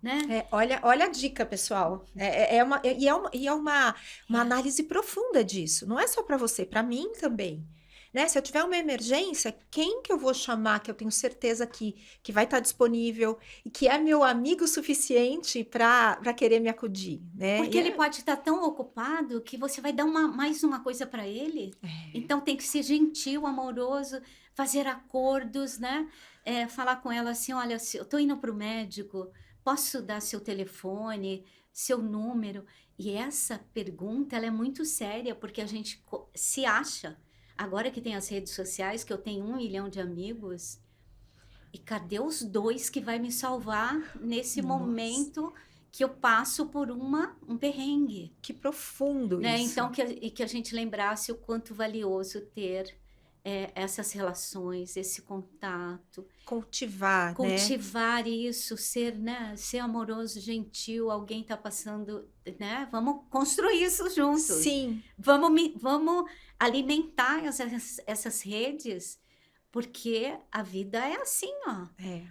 [SPEAKER 2] né?
[SPEAKER 1] Olha a dica, pessoal. É uma análise profunda disso. Não é só para você, para mim também. Né? Se eu tiver uma emergência, quem que eu vou chamar que eu tenho certeza que vai estar disponível e que é meu amigo suficiente para querer me acudir, né?
[SPEAKER 2] Porque ele pode estar tão ocupado que você vai dar mais uma coisa para ele. Então tem que ser gentil, amoroso, fazer acordos, né? Falar com ela assim: olha, eu estou indo para o médico, posso dar seu telefone, seu número? E essa pergunta ela é muito séria, porque a gente se acha. Agora que tem as redes sociais, que eu tenho 1 milhão de amigos, e cadê os 2 que vai me salvar nesse
[SPEAKER 1] Nossa,
[SPEAKER 2] momento que eu passo por um perrengue,
[SPEAKER 1] que profundo
[SPEAKER 2] né?
[SPEAKER 1] isso.
[SPEAKER 2] Então, que a gente lembrasse o quanto valioso ter essas relações, esse contato,
[SPEAKER 1] Cultivar, né?
[SPEAKER 2] cultivar isso, ser, né? Ser amoroso, gentil, alguém está passando, né? Vamos construir isso juntos.
[SPEAKER 1] Sim,
[SPEAKER 2] Vamos alimentar essas redes, porque a vida é assim, ó.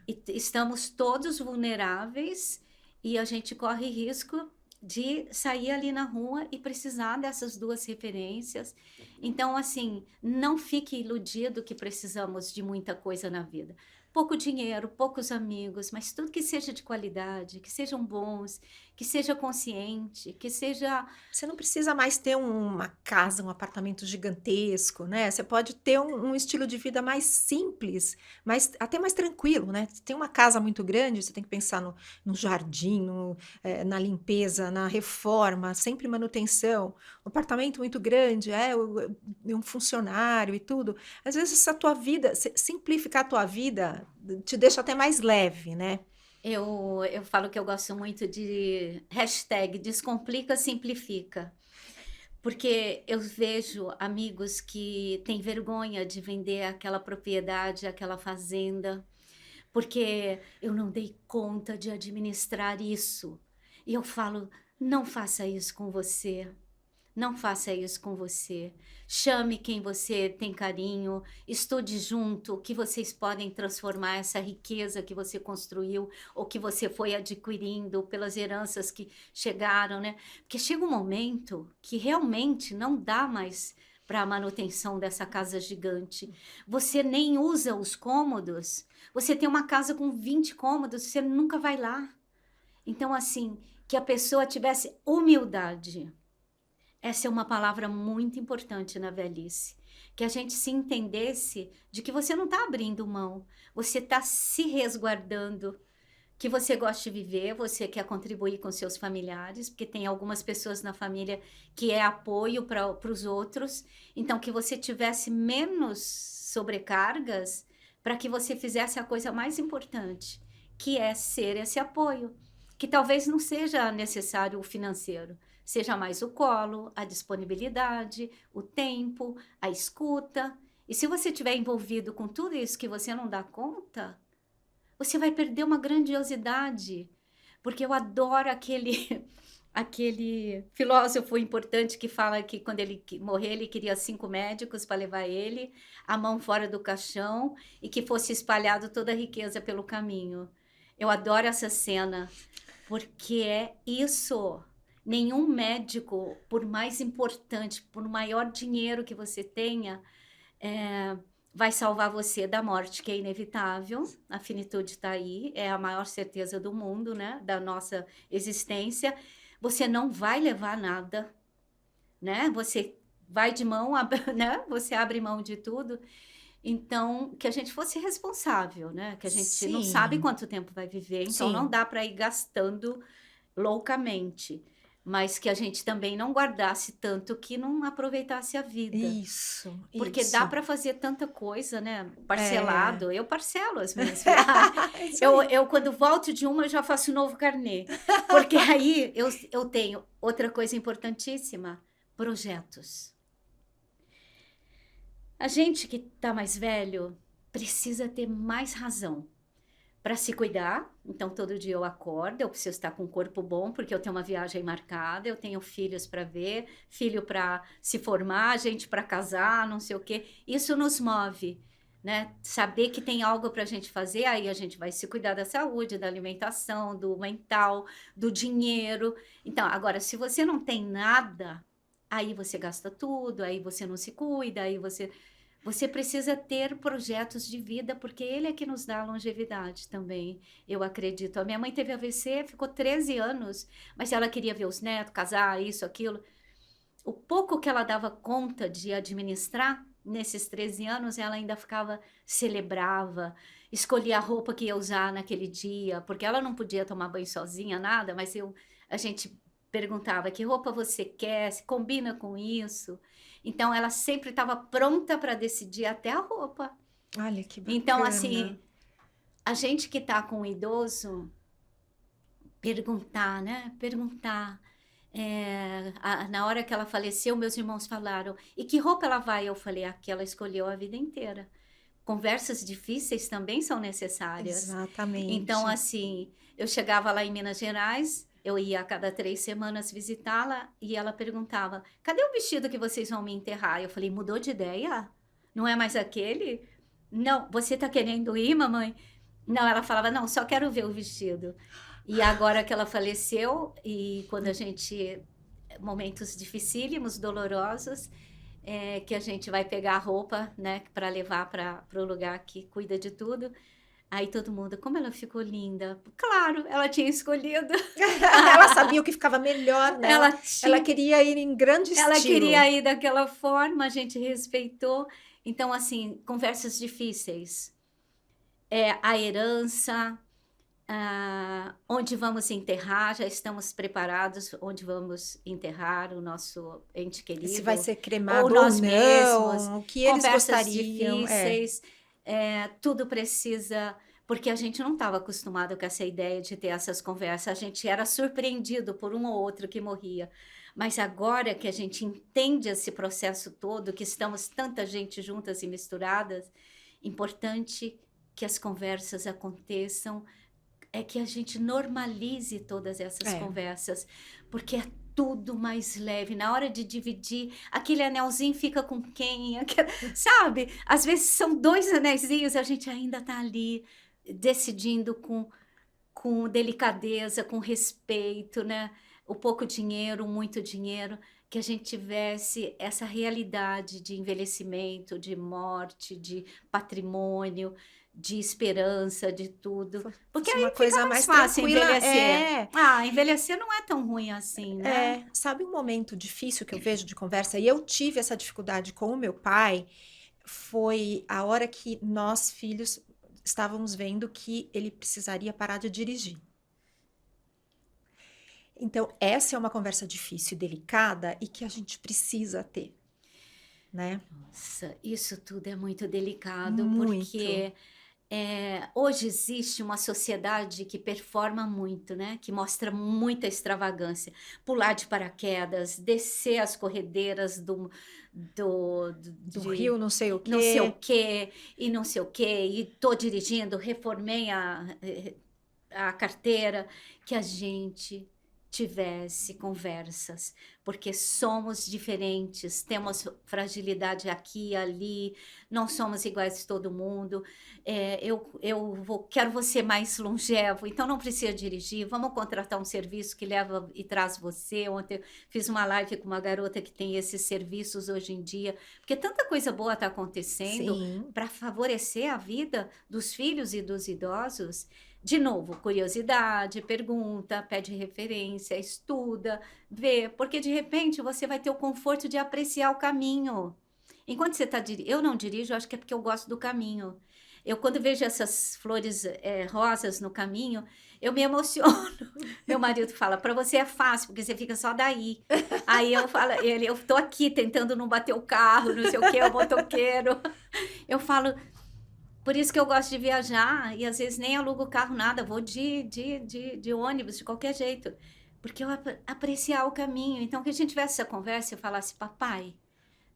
[SPEAKER 2] E estamos todos vulneráveis e a gente corre risco de sair ali na rua e precisar dessas 2 referências. Então, assim, não fique iludido que precisamos de muita coisa na vida. Pouco dinheiro, poucos amigos, mas tudo que seja de qualidade, que sejam bons, que seja consciente, que seja.
[SPEAKER 1] você não precisa mais ter uma casa, um apartamento gigantesco, né? Você pode ter um estilo de vida mais simples, mas até mais tranquilo, né? Se tem uma casa muito grande, você tem que pensar no jardim, na limpeza, na reforma, sempre manutenção. Um apartamento muito grande, um funcionário e tudo. Às vezes, essa tua vida, simplificar a tua vida, te deixa até mais leve, né?
[SPEAKER 2] Eu falo que eu gosto muito de hashtag Descomplica, Simplifica. Porque eu vejo amigos que têm vergonha de vender aquela propriedade, aquela fazenda, porque eu não dei conta de administrar isso. E eu falo, não faça isso com você. Não faça isso com você. Chame quem você tem carinho, estude junto, que vocês podem transformar essa riqueza que você construiu ou que você foi adquirindo pelas heranças que chegaram, né? Porque chega um momento que realmente não dá mais para a manutenção dessa casa gigante. Você nem usa os cômodos. Você tem uma casa com 20 cômodos, você nunca vai lá. Então, assim, que a pessoa tivesse humildade. Essa é uma palavra muito importante na velhice. Que a gente se entendesse de que você não está abrindo mão, você está se resguardando, que você gosta de viver, você quer contribuir com seus familiares, porque tem algumas pessoas na família que é apoio para os outros, então que você tivesse menos sobrecargas para que você fizesse a coisa mais importante, que é ser esse apoio, que talvez não seja necessário o financeiro, seja mais o colo, a disponibilidade, o tempo, a escuta. E se você estiver envolvido com tudo isso que você não dá conta, você vai perder uma grandiosidade. Porque eu adoro aquele filósofo importante que fala que quando ele morrer, ele queria 5 médicos para levar ele, a mão fora do caixão, e que fosse espalhado toda a riqueza pelo caminho. Eu adoro essa cena, porque é isso. Nenhum médico, por mais importante, por maior dinheiro que você tenha, vai salvar você da morte, que é inevitável. A finitude está aí, é a maior certeza do mundo, né? Da nossa existência. Você não vai levar nada, né? Você vai de mão, né? Você abre mão de tudo. Então, que a gente fosse responsável, né? Que a gente não sabe quanto tempo vai viver, então não dá para ir gastando loucamente. Mas que a gente também não guardasse tanto que não aproveitasse a vida.
[SPEAKER 1] Isso.
[SPEAKER 2] Porque
[SPEAKER 1] isso.
[SPEAKER 2] dá para fazer tanta coisa, né? Parcelado. Eu parcelo as minhas eu quando volto de uma, eu já faço um novo carnê. Porque aí eu tenho outra coisa importantíssima: projetos. A gente que está mais velho precisa ter mais razão para se cuidar. Então, todo dia eu acordo, eu preciso estar com o corpo bom, porque eu tenho uma viagem marcada, eu tenho filhos para ver, filho para se formar, gente para casar, não sei o quê. Isso nos move, né? Saber que tem algo para a gente fazer, aí a gente vai se cuidar da saúde, da alimentação, do mental, do dinheiro. Então, agora, se você não tem nada, aí você gasta tudo, aí você não se cuida, aí você precisa ter projetos de vida, porque ele é que nos dá longevidade também, eu acredito. A minha mãe teve AVC, ficou 13 anos, mas ela queria ver os netos, casar, isso, aquilo. O pouco que ela dava conta de administrar, nesses 13 anos, ela ainda celebrava, escolhia a roupa que ia usar naquele dia, porque ela não podia tomar banho sozinha, nada, mas a gente perguntava que roupa você quer, se combina com isso. Então, ela sempre estava pronta para decidir até a roupa.
[SPEAKER 1] Olha que bacana.
[SPEAKER 2] Então, assim, a gente que está com o idoso, perguntar, né? Perguntar. Na hora que ela faleceu, meus irmãos falaram, e que roupa ela vai? Eu falei, a que ela escolheu a vida inteira. Conversas difíceis também são necessárias.
[SPEAKER 1] Exatamente.
[SPEAKER 2] Então, assim, eu chegava lá em Minas Gerais, eu ia a cada 3 semanas visitá-la e ela perguntava, cadê o vestido que vocês vão me enterrar? Eu falei, mudou de ideia? Não é mais aquele? Não, você tá querendo ir, mamãe? Não, ela falava, não, só quero ver o vestido. E agora que ela faleceu, e quando a gente... momentos dificílimos, dolorosos, que a gente vai pegar a roupa, né, para levar para o lugar que cuida de tudo. Aí todo mundo, como ela ficou linda. Claro, ela tinha escolhido.
[SPEAKER 1] Ela sabia o que ficava melhor, né? Ela queria ir em grande estilo.
[SPEAKER 2] Ela queria ir daquela forma, a gente respeitou. Então, assim, conversas difíceis. A herança, onde vamos enterrar, já estamos preparados onde vamos enterrar o nosso ente querido.
[SPEAKER 1] Se vai ser cremado
[SPEAKER 2] ou nós
[SPEAKER 1] não,
[SPEAKER 2] mesmos.
[SPEAKER 1] o que eles
[SPEAKER 2] Conversas
[SPEAKER 1] gostariam.
[SPEAKER 2] Difíceis. Tudo precisa, porque a gente não estava acostumado com essa ideia de ter essas conversas, a gente era surpreendido por um ou outro que morria, mas agora que a gente entende esse processo todo, que estamos tanta gente juntas e misturadas, importante que as conversas aconteçam, é que a gente normalize todas essas conversas, porque é tudo mais leve. Na hora de dividir, aquele anelzinho fica com quem? Sabe? Às vezes são 2 anelzinhos, a gente ainda tá ali decidindo com delicadeza, com respeito, né? O pouco dinheiro, o muito dinheiro, que a gente tivesse essa realidade de envelhecimento, de morte, de patrimônio, de esperança, de tudo. Porque
[SPEAKER 1] Fosse
[SPEAKER 2] aí
[SPEAKER 1] uma
[SPEAKER 2] fica
[SPEAKER 1] coisa
[SPEAKER 2] mais
[SPEAKER 1] mais
[SPEAKER 2] fácil
[SPEAKER 1] tranquila.
[SPEAKER 2] envelhecer. Envelhecer não é tão ruim assim, né?
[SPEAKER 1] Sabe um momento difícil que eu vejo de conversa? E eu tive essa dificuldade com o meu pai, foi a hora que nós, filhos, estávamos vendo que ele precisaria parar de dirigir. Então, essa é uma conversa difícil e delicada e que a gente precisa ter, né?
[SPEAKER 2] Nossa, isso tudo é muito delicado,
[SPEAKER 1] Muito.
[SPEAKER 2] porque hoje existe uma sociedade que performa muito, né? Que mostra muita extravagância. Pular de paraquedas, descer as corredeiras
[SPEAKER 1] Do Rio, não sei o
[SPEAKER 2] não sei o
[SPEAKER 1] quê.
[SPEAKER 2] quê, e não sei o quê, e tô dirigindo, reformei a carteira, que a gente tivesse conversas, porque somos diferentes, temos fragilidade aqui e ali, não somos iguais a todo mundo. Quero você mais longevo, então não precisa dirigir, vamos contratar um serviço que leva e traz você. Ontem eu fiz uma live com uma garota que tem esses serviços hoje em dia, porque tanta coisa boa está acontecendo
[SPEAKER 1] Sim.
[SPEAKER 2] para favorecer a vida dos filhos e dos idosos. De novo, curiosidade, pergunta, pede referência, estuda, vê, porque de repente você vai ter o conforto de apreciar o caminho. Enquanto você está dirigindo, eu não dirijo, acho que é porque eu gosto do caminho. Eu, quando vejo essas flores rosas no caminho, eu me emociono. Meu marido fala, para você é fácil, porque você fica só daí. Aí eu falo, eu estou aqui tentando não bater o carro, não sei o que, o motoqueiro. Eu falo, por isso que eu gosto de viajar e às vezes nem alugo o carro, nada, vou de ônibus, de qualquer jeito, porque eu apreciar o caminho. Então, que a gente tivesse essa conversa e falasse, papai,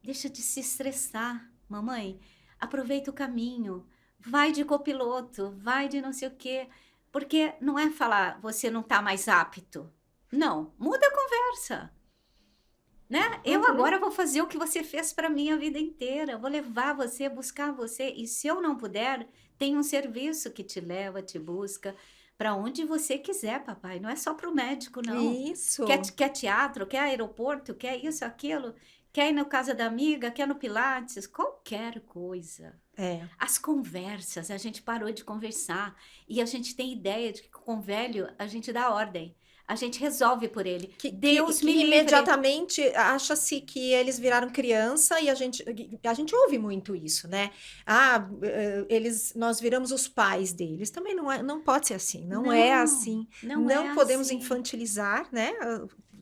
[SPEAKER 2] deixa de se estressar, mamãe, aproveita o caminho, vai de copiloto, vai de não sei o quê, porque não é falar, você não está mais apto. Não, muda a conversa. Né? Eu agora vou fazer o que você fez para mim a vida inteira. Vou levar você, buscar você. E se eu não puder, tem um serviço que te leva, te busca para onde você quiser, papai. Não é só para o médico, não.
[SPEAKER 1] Isso.
[SPEAKER 2] Quer teatro, quer aeroporto, quer isso, aquilo, quer ir na casa da amiga, quer no Pilates, qualquer coisa. As conversas, a gente parou de conversar e a gente tem ideia de que com o velho a gente dá ordem. A gente resolve por ele. Deus me livre.
[SPEAKER 1] Imediatamente acha-se que eles viraram criança e a gente ouve muito isso, né? Nós viramos os pais deles. Também não pode ser assim. Não é assim. Não podemos infantilizar, né?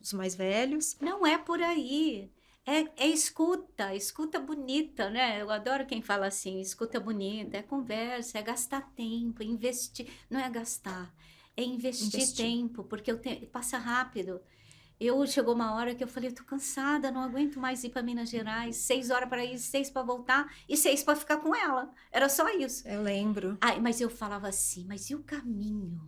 [SPEAKER 1] Os mais velhos.
[SPEAKER 2] Não é por aí. É escuta bonita, né? Eu adoro quem fala assim, escuta bonita, é conversa, é gastar tempo, investir. Não é gastar. É investir tempo, porque passa rápido. Chegou uma hora que eu falei, eu tô cansada, não aguento mais ir para Minas Gerais, 6 horas para ir, 6 para voltar e 6 para ficar com ela. Era só isso.
[SPEAKER 1] Eu lembro.
[SPEAKER 2] Mas eu falava assim, mas e o caminho?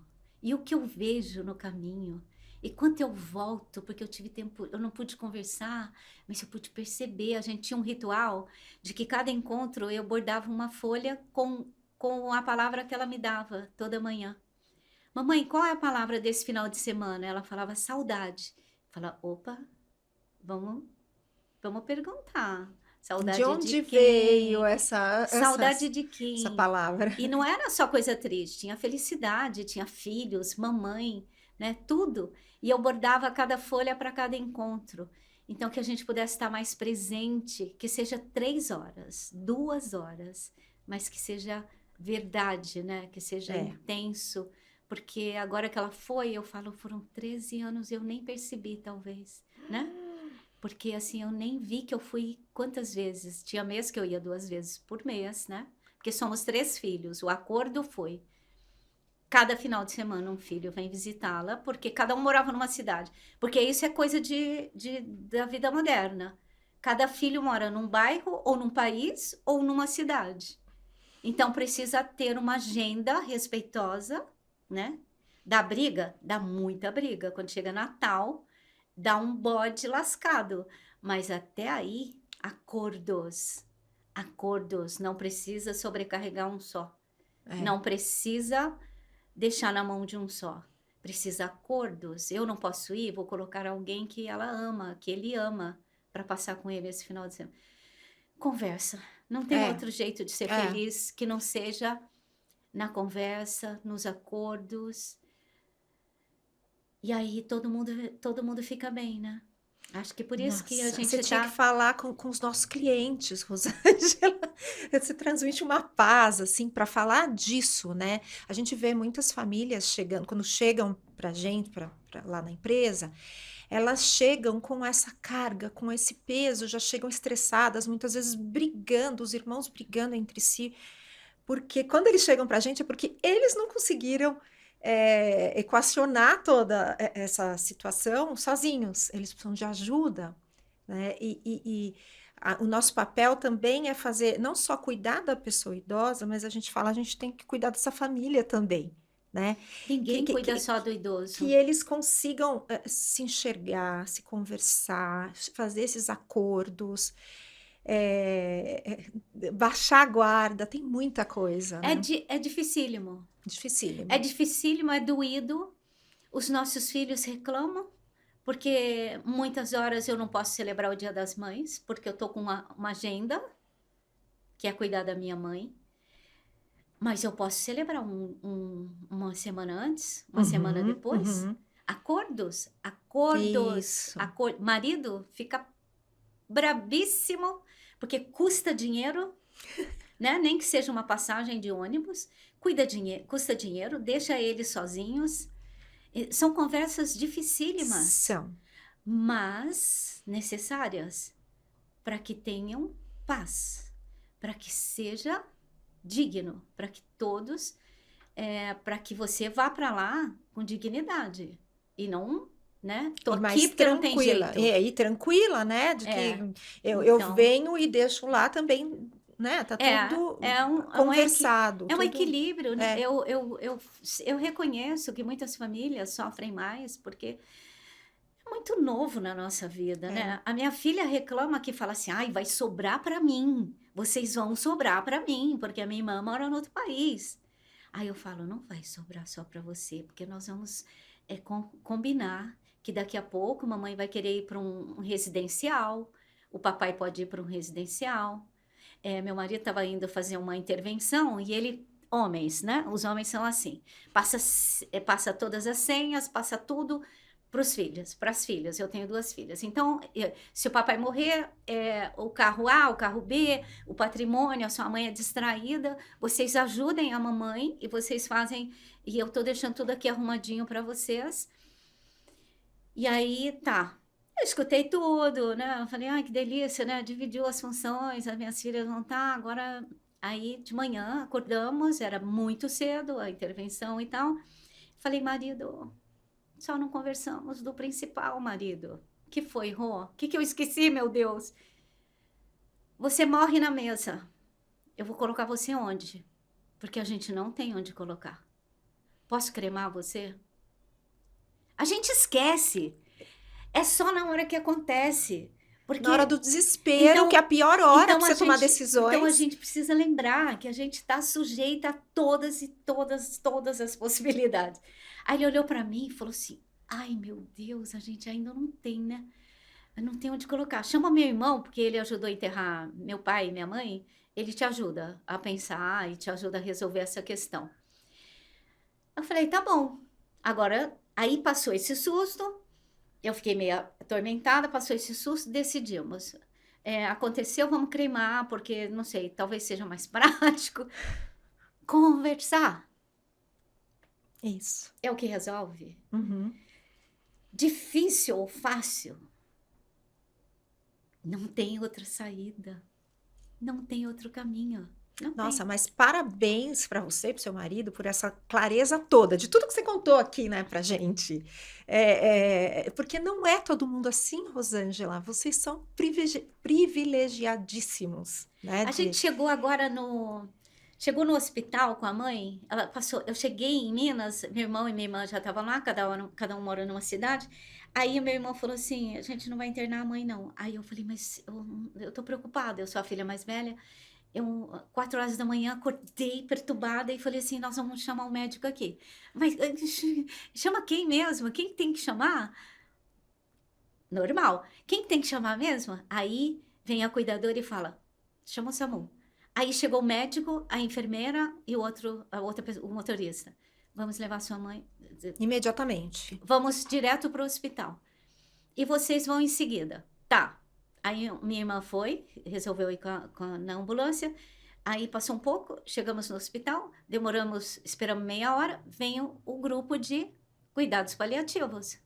[SPEAKER 2] E o que eu vejo no caminho? E quando eu volto, porque eu tive tempo, eu não pude conversar, mas eu pude perceber, a gente tinha um ritual de que cada encontro eu bordava uma folha com a palavra que ela me dava toda manhã. Mamãe, qual é a palavra desse final de semana? Ela falava saudade. Fala, opa, vamos perguntar. Saudade
[SPEAKER 1] de onde
[SPEAKER 2] de quem?
[SPEAKER 1] Veio essa
[SPEAKER 2] Saudade de quem?
[SPEAKER 1] Essa palavra.
[SPEAKER 2] E não era só coisa triste, tinha felicidade, tinha filhos, mamãe, né? Tudo. E eu bordava cada folha para cada encontro. Então, que a gente pudesse estar mais presente, que seja 3 horas, 2 horas, mas que seja verdade, né? Que seja intenso. Porque agora que ela foi, eu falo, foram 13 anos, eu nem percebi, talvez, né? Porque, assim, eu nem vi que eu fui quantas vezes. Tinha mês que eu ia 2 vezes por mês, né? Porque somos 3 filhos. O acordo foi, cada final de semana um filho vem visitá-la, porque cada um morava numa cidade. Porque isso é coisa da vida moderna. Cada filho mora num bairro, ou num país, ou numa cidade. Então precisa ter uma agenda respeitosa, né? Dá briga? Dá muita briga. Quando chega Natal, dá um bode lascado. Mas até aí, acordos. Acordos. Não precisa sobrecarregar um só. Não precisa deixar na mão de um só. Precisa acordos. Eu não posso ir, vou colocar alguém que ela ama, que ele ama, para passar com ele esse final de semana. Conversa. Não tem outro jeito de ser feliz que não seja na conversa, nos acordos. E aí todo mundo fica bem, né? Acho que por isso que a gente
[SPEAKER 1] você tinha que falar com os nossos clientes, Rosângela. Você transmite uma paz, assim, para falar disso, né? A gente vê muitas famílias chegando, quando chegam pra gente, lá na empresa, elas chegam com essa carga, com esse peso, já chegam estressadas, muitas vezes brigando, os irmãos brigando entre si, porque quando eles chegam pra gente é porque eles não conseguiram equacionar toda essa situação sozinhos, eles precisam de ajuda, né? O nosso papel também é fazer, não só cuidar da pessoa idosa, mas a gente tem que cuidar dessa família também, né?
[SPEAKER 2] Ninguém cuida só do idoso.
[SPEAKER 1] Que eles consigam se enxergar, se conversar, fazer esses acordos, baixar a guarda, tem muita coisa, né?
[SPEAKER 2] É dificílimo.
[SPEAKER 1] Dificílimo.
[SPEAKER 2] É dificílimo, é doído. Os nossos filhos reclamam, porque muitas horas eu não posso celebrar o Dia das Mães, porque eu tô com uma agenda, que é cuidar da minha mãe. Mas eu posso celebrar uma semana antes, uma semana depois. Acordos. Marido fica brabíssimo, porque custa dinheiro, né? Nem que seja uma passagem de ônibus, custa dinheiro, deixa eles sozinhos. São conversas dificílimas.
[SPEAKER 1] São.
[SPEAKER 2] Mas necessárias para que tenham paz, para que seja digno, para que todos, para que você vá para lá com dignidade e não, né? Tô aqui porque não tem jeito.
[SPEAKER 1] E tranquila, né? De que eu venho e deixo lá também, né? Tá tudo conversado.
[SPEAKER 2] É um equilíbrio, né? Eu reconheço que muitas famílias sofrem mais porque é muito novo na nossa vida, né? A minha filha reclama que fala assim, ai, vai sobrar para mim. Vocês vão sobrar para mim, porque a minha irmã mora no outro país. Aí eu falo, não vai sobrar só para você, porque nós vamos combinar que daqui a pouco mamãe vai querer ir para um residencial, o papai pode ir para um residencial. Meu marido estava indo fazer uma intervenção e homens, né? Os homens são assim, passa todas as senhas, passa tudo para as filhas. Eu tenho 2 filhas. Então, se o papai morrer, o carro A, o carro B, o patrimônio, a sua mãe é distraída, vocês ajudem a mamãe e vocês fazem, e eu tô deixando tudo aqui arrumadinho para vocês. E aí, tá. Eu escutei tudo, né? Eu falei, ai, que delícia, né? Dividiu as funções, as minhas filhas vão estar, agora... Aí, de manhã, acordamos, era muito cedo a intervenção e tal. Falei, marido, só não conversamos do principal, marido. Que foi, Rô? O que eu esqueci, meu Deus? Você morre na mesa. Eu vou colocar você onde? Porque a gente não tem onde colocar. Posso cremar você? A gente esquece. É só na hora que acontece. Porque...
[SPEAKER 1] Na hora do desespero, que é a pior hora para você tomar decisões.
[SPEAKER 2] Então a gente precisa lembrar que a gente está sujeita a todas as possibilidades. Aí ele olhou para mim e falou assim, ai meu Deus, a gente ainda não tem, né? Não tem onde colocar. Chama meu irmão, porque ele ajudou a enterrar meu pai e minha mãe. Ele te ajuda a pensar e te ajuda a resolver essa questão. Eu falei, tá bom. Agora, aí passou esse susto. Eu fiquei meio atormentada, passou esse susto, decidimos. Aconteceu, vamos cremar, porque, não sei, talvez seja mais prático. Conversar.
[SPEAKER 1] Isso.
[SPEAKER 2] É o que resolve. Difícil ou fácil? Não tem outra saída. Não tem outro caminho.
[SPEAKER 1] Nossa, mas parabéns para você e para o seu marido por essa clareza toda, de tudo que você contou aqui, né, pra gente. Porque não é todo mundo assim, Rosângela. Vocês são privilegiadíssimos, né?
[SPEAKER 2] A gente chegou agora Chegou no hospital com a mãe, ela passou. Eu cheguei em Minas, meu irmão e minha irmã já estavam lá, cada um mora numa cidade. Aí o meu irmão falou assim: a gente não vai internar a mãe, não. Aí eu falei: mas eu tô preocupada, eu sou a filha mais velha. 4 horas da manhã, acordei perturbada e falei assim: nós vamos chamar um médico aqui. Mas chama quem mesmo? Quem tem que chamar? Normal. Quem tem que chamar mesmo? Aí vem a cuidadora e fala: chama o SAMU. Aí chegou o médico, a enfermeira e o motorista. Vamos levar sua mãe.
[SPEAKER 1] Imediatamente.
[SPEAKER 2] Vamos direto para o hospital. E vocês vão em seguida. Tá. Aí minha irmã foi, resolveu ir na ambulância. Aí passou um pouco, chegamos no hospital, esperamos meia hora, vem o grupo de cuidados paliativos.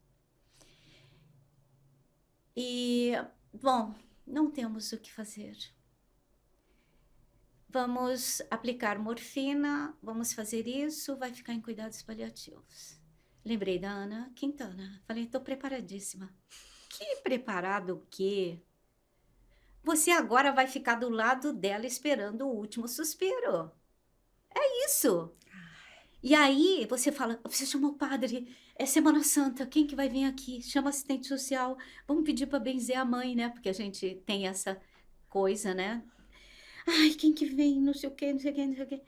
[SPEAKER 2] E, bom, não temos o que fazer. Vamos aplicar morfina, vamos fazer isso, vai ficar em cuidados paliativos. Lembrei da Ana Quintana. Falei: estou preparadíssima. Que preparado o quê? Você agora vai ficar do lado dela esperando o último suspiro. É isso. E aí você fala: eu preciso chamar o padre, é Semana Santa, quem que vai vir aqui? Chama assistente social, vamos pedir para benzer a mãe, né? Porque a gente tem essa coisa, né? Ai, quem que vem, não sei o quê, não sei o quê, não sei o quê.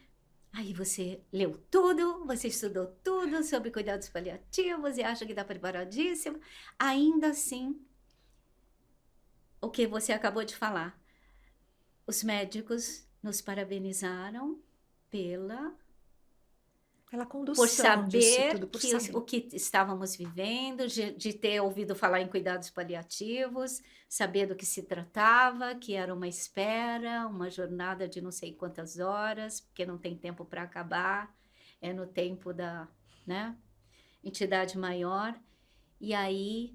[SPEAKER 2] Aí você leu tudo, você estudou tudo sobre cuidados paliativos e acha que está preparadíssimo. Ainda assim, o que você acabou de falar, os médicos nos parabenizaram pela
[SPEAKER 1] condução
[SPEAKER 2] por saber
[SPEAKER 1] disso tudo,
[SPEAKER 2] o que estávamos vivendo, de ter ouvido falar em cuidados paliativos, saber do que se tratava, que era uma espera, uma jornada de não sei quantas horas, porque não tem tempo para acabar, é no tempo da, né, entidade maior. E aí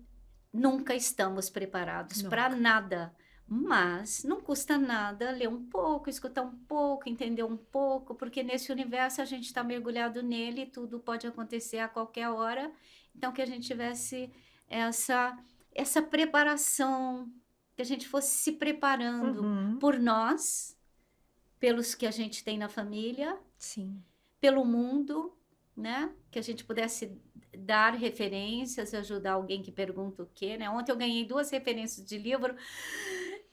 [SPEAKER 2] nunca estamos preparados para nada. Mas não custa nada ler um pouco, escutar um pouco, entender um pouco, porque nesse universo a gente está mergulhado nele e tudo pode acontecer a qualquer hora. Então, que a gente tivesse essa preparação, que a gente fosse se preparando por nós, pelos que a gente tem na família,
[SPEAKER 1] sim,
[SPEAKER 2] pelo mundo, né? Que a gente pudesse dar referências, ajudar alguém que pergunta o quê, né? Ontem eu ganhei 2 referências de livro.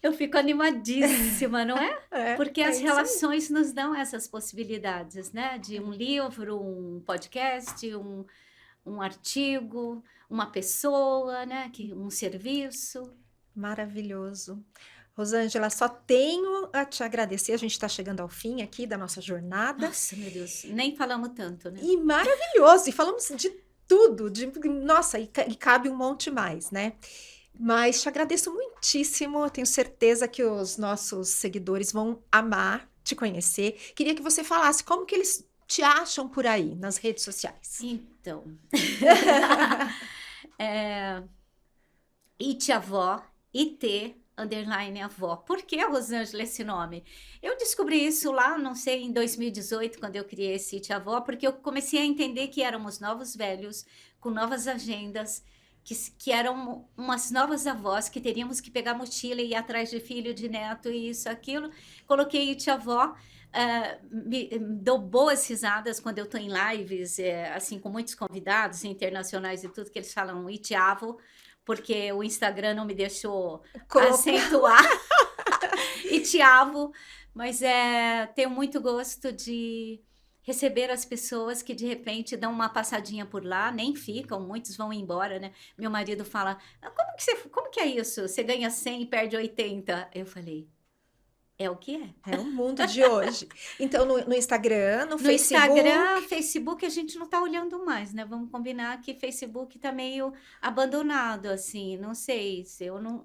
[SPEAKER 2] Eu fico animadíssima, não é? Porque as relações nos dão essas possibilidades, né? De um livro, um podcast, um artigo, uma pessoa, né? Um serviço.
[SPEAKER 1] Maravilhoso. Rosângela, só tenho a te agradecer. A gente está chegando ao fim aqui da nossa jornada.
[SPEAKER 2] Nossa, meu Deus, nem falamos tanto, né?
[SPEAKER 1] E maravilhoso. E falamos de tudo. Nossa, e cabe um monte mais, né? Mas te agradeço muitíssimo. Eu tenho certeza que os nossos seguidores vão amar te conhecer. Queria que você falasse como que eles te acham por aí, nas redes sociais.
[SPEAKER 2] Então, Itiavó, IT_avó. Por que, Rosângela, esse nome? Eu descobri isso lá, não sei, em 2018, quando eu criei esse Itiavó, porque eu comecei a entender que éramos novos velhos, com novas agendas, que eram umas novas avós, que teríamos que pegar mochila e ir atrás de filho, de neto, e isso, aquilo. Coloquei Itiavó, dou boas risadas quando eu estou em lives, assim, com muitos convidados internacionais e tudo, que eles falam Itiavo, porque o Instagram não me deixou acentuar Itiavo, mas tenho muito gosto de receber as pessoas que de repente dão uma passadinha por lá, nem ficam, muitos vão embora, né? Meu marido fala: como que é isso? Você ganha 100 e perde 80? Eu falei: é o que é.
[SPEAKER 1] É o mundo de hoje. Então, no Instagram, no Facebook...
[SPEAKER 2] No Instagram, Facebook, a gente não tá olhando mais, né? Vamos combinar que Facebook tá meio abandonado, assim. Não sei se eu não...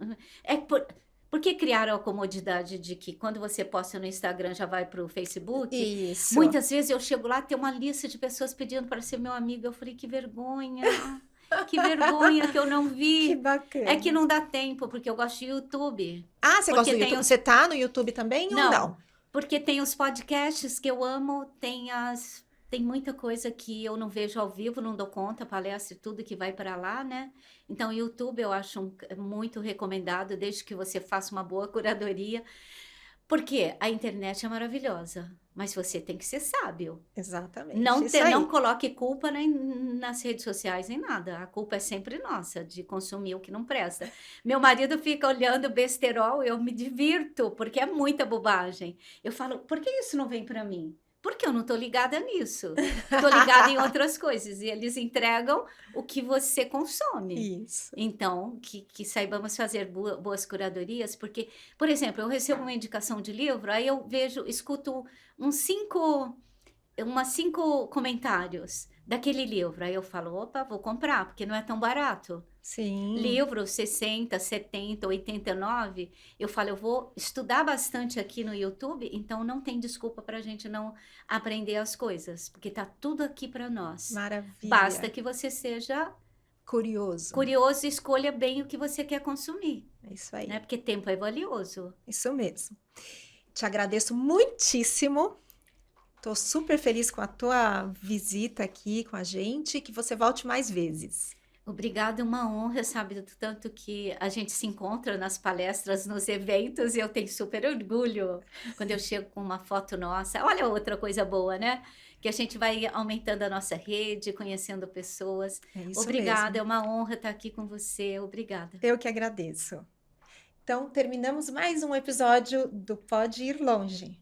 [SPEAKER 2] Por que criaram a comodidade de que quando você posta no Instagram já vai para o Facebook?
[SPEAKER 1] Isso.
[SPEAKER 2] Muitas vezes eu chego lá, tem uma lista de pessoas pedindo para ser meu amigo. Eu falei: que vergonha. Que vergonha que eu não vi.
[SPEAKER 1] Que bacana.
[SPEAKER 2] É que não dá tempo, porque eu gosto de YouTube.
[SPEAKER 1] Ah, você gosta do YouTube? Você tá no YouTube também ou não?
[SPEAKER 2] Porque tem os podcasts que eu amo, tem muita coisa que eu não vejo ao vivo, não dou conta, palestra e tudo que vai para lá, né? Então, o YouTube eu acho muito recomendado, desde que você faça uma boa curadoria. Porque a internet é maravilhosa, mas você tem que ser sábio.
[SPEAKER 1] Exatamente.
[SPEAKER 2] Não,
[SPEAKER 1] Isso aí.
[SPEAKER 2] não coloque culpa nas redes sociais, nem nada. A culpa é sempre nossa de consumir o que não presta. Meu marido fica olhando besterol, eu me divirto, porque é muita bobagem. Eu falo, por que isso não vem para mim? Porque eu não estou ligada nisso. Estou ligada em outras coisas. E eles entregam o que você consome.
[SPEAKER 1] Isso.
[SPEAKER 2] Então, que saibamos fazer boas curadorias, porque, por exemplo, eu recebo uma indicação de livro, aí eu vejo, escuto uns 5 comentários daquele livro. Aí eu falo, opa, vou comprar, porque não é tão barato.
[SPEAKER 1] Sim.
[SPEAKER 2] Livro 60, 70, 89, eu falo, eu vou estudar bastante aqui no YouTube, então não tem desculpa para a gente não aprender as coisas, porque tá tudo aqui para nós.
[SPEAKER 1] Maravilha.
[SPEAKER 2] Basta que você seja
[SPEAKER 1] Curioso.
[SPEAKER 2] curioso e escolha bem o que você quer consumir,
[SPEAKER 1] É isso aí.
[SPEAKER 2] né? Porque tempo é valioso.
[SPEAKER 1] Isso mesmo. Te agradeço muitíssimo. Tô super feliz com a tua visita aqui com a gente, que você volte mais vezes.
[SPEAKER 2] Obrigada, é uma honra, sabe? Tanto que a gente se encontra nas palestras, nos eventos, e eu tenho super orgulho quando eu chego com uma foto nossa. Olha outra coisa boa, né? Que a gente vai aumentando a nossa rede, conhecendo pessoas.
[SPEAKER 1] É isso
[SPEAKER 2] Obrigada,
[SPEAKER 1] mesmo.
[SPEAKER 2] é uma honra estar aqui com você. Obrigada.
[SPEAKER 1] Eu que agradeço. Então, terminamos mais um episódio do Pode Ir Longe.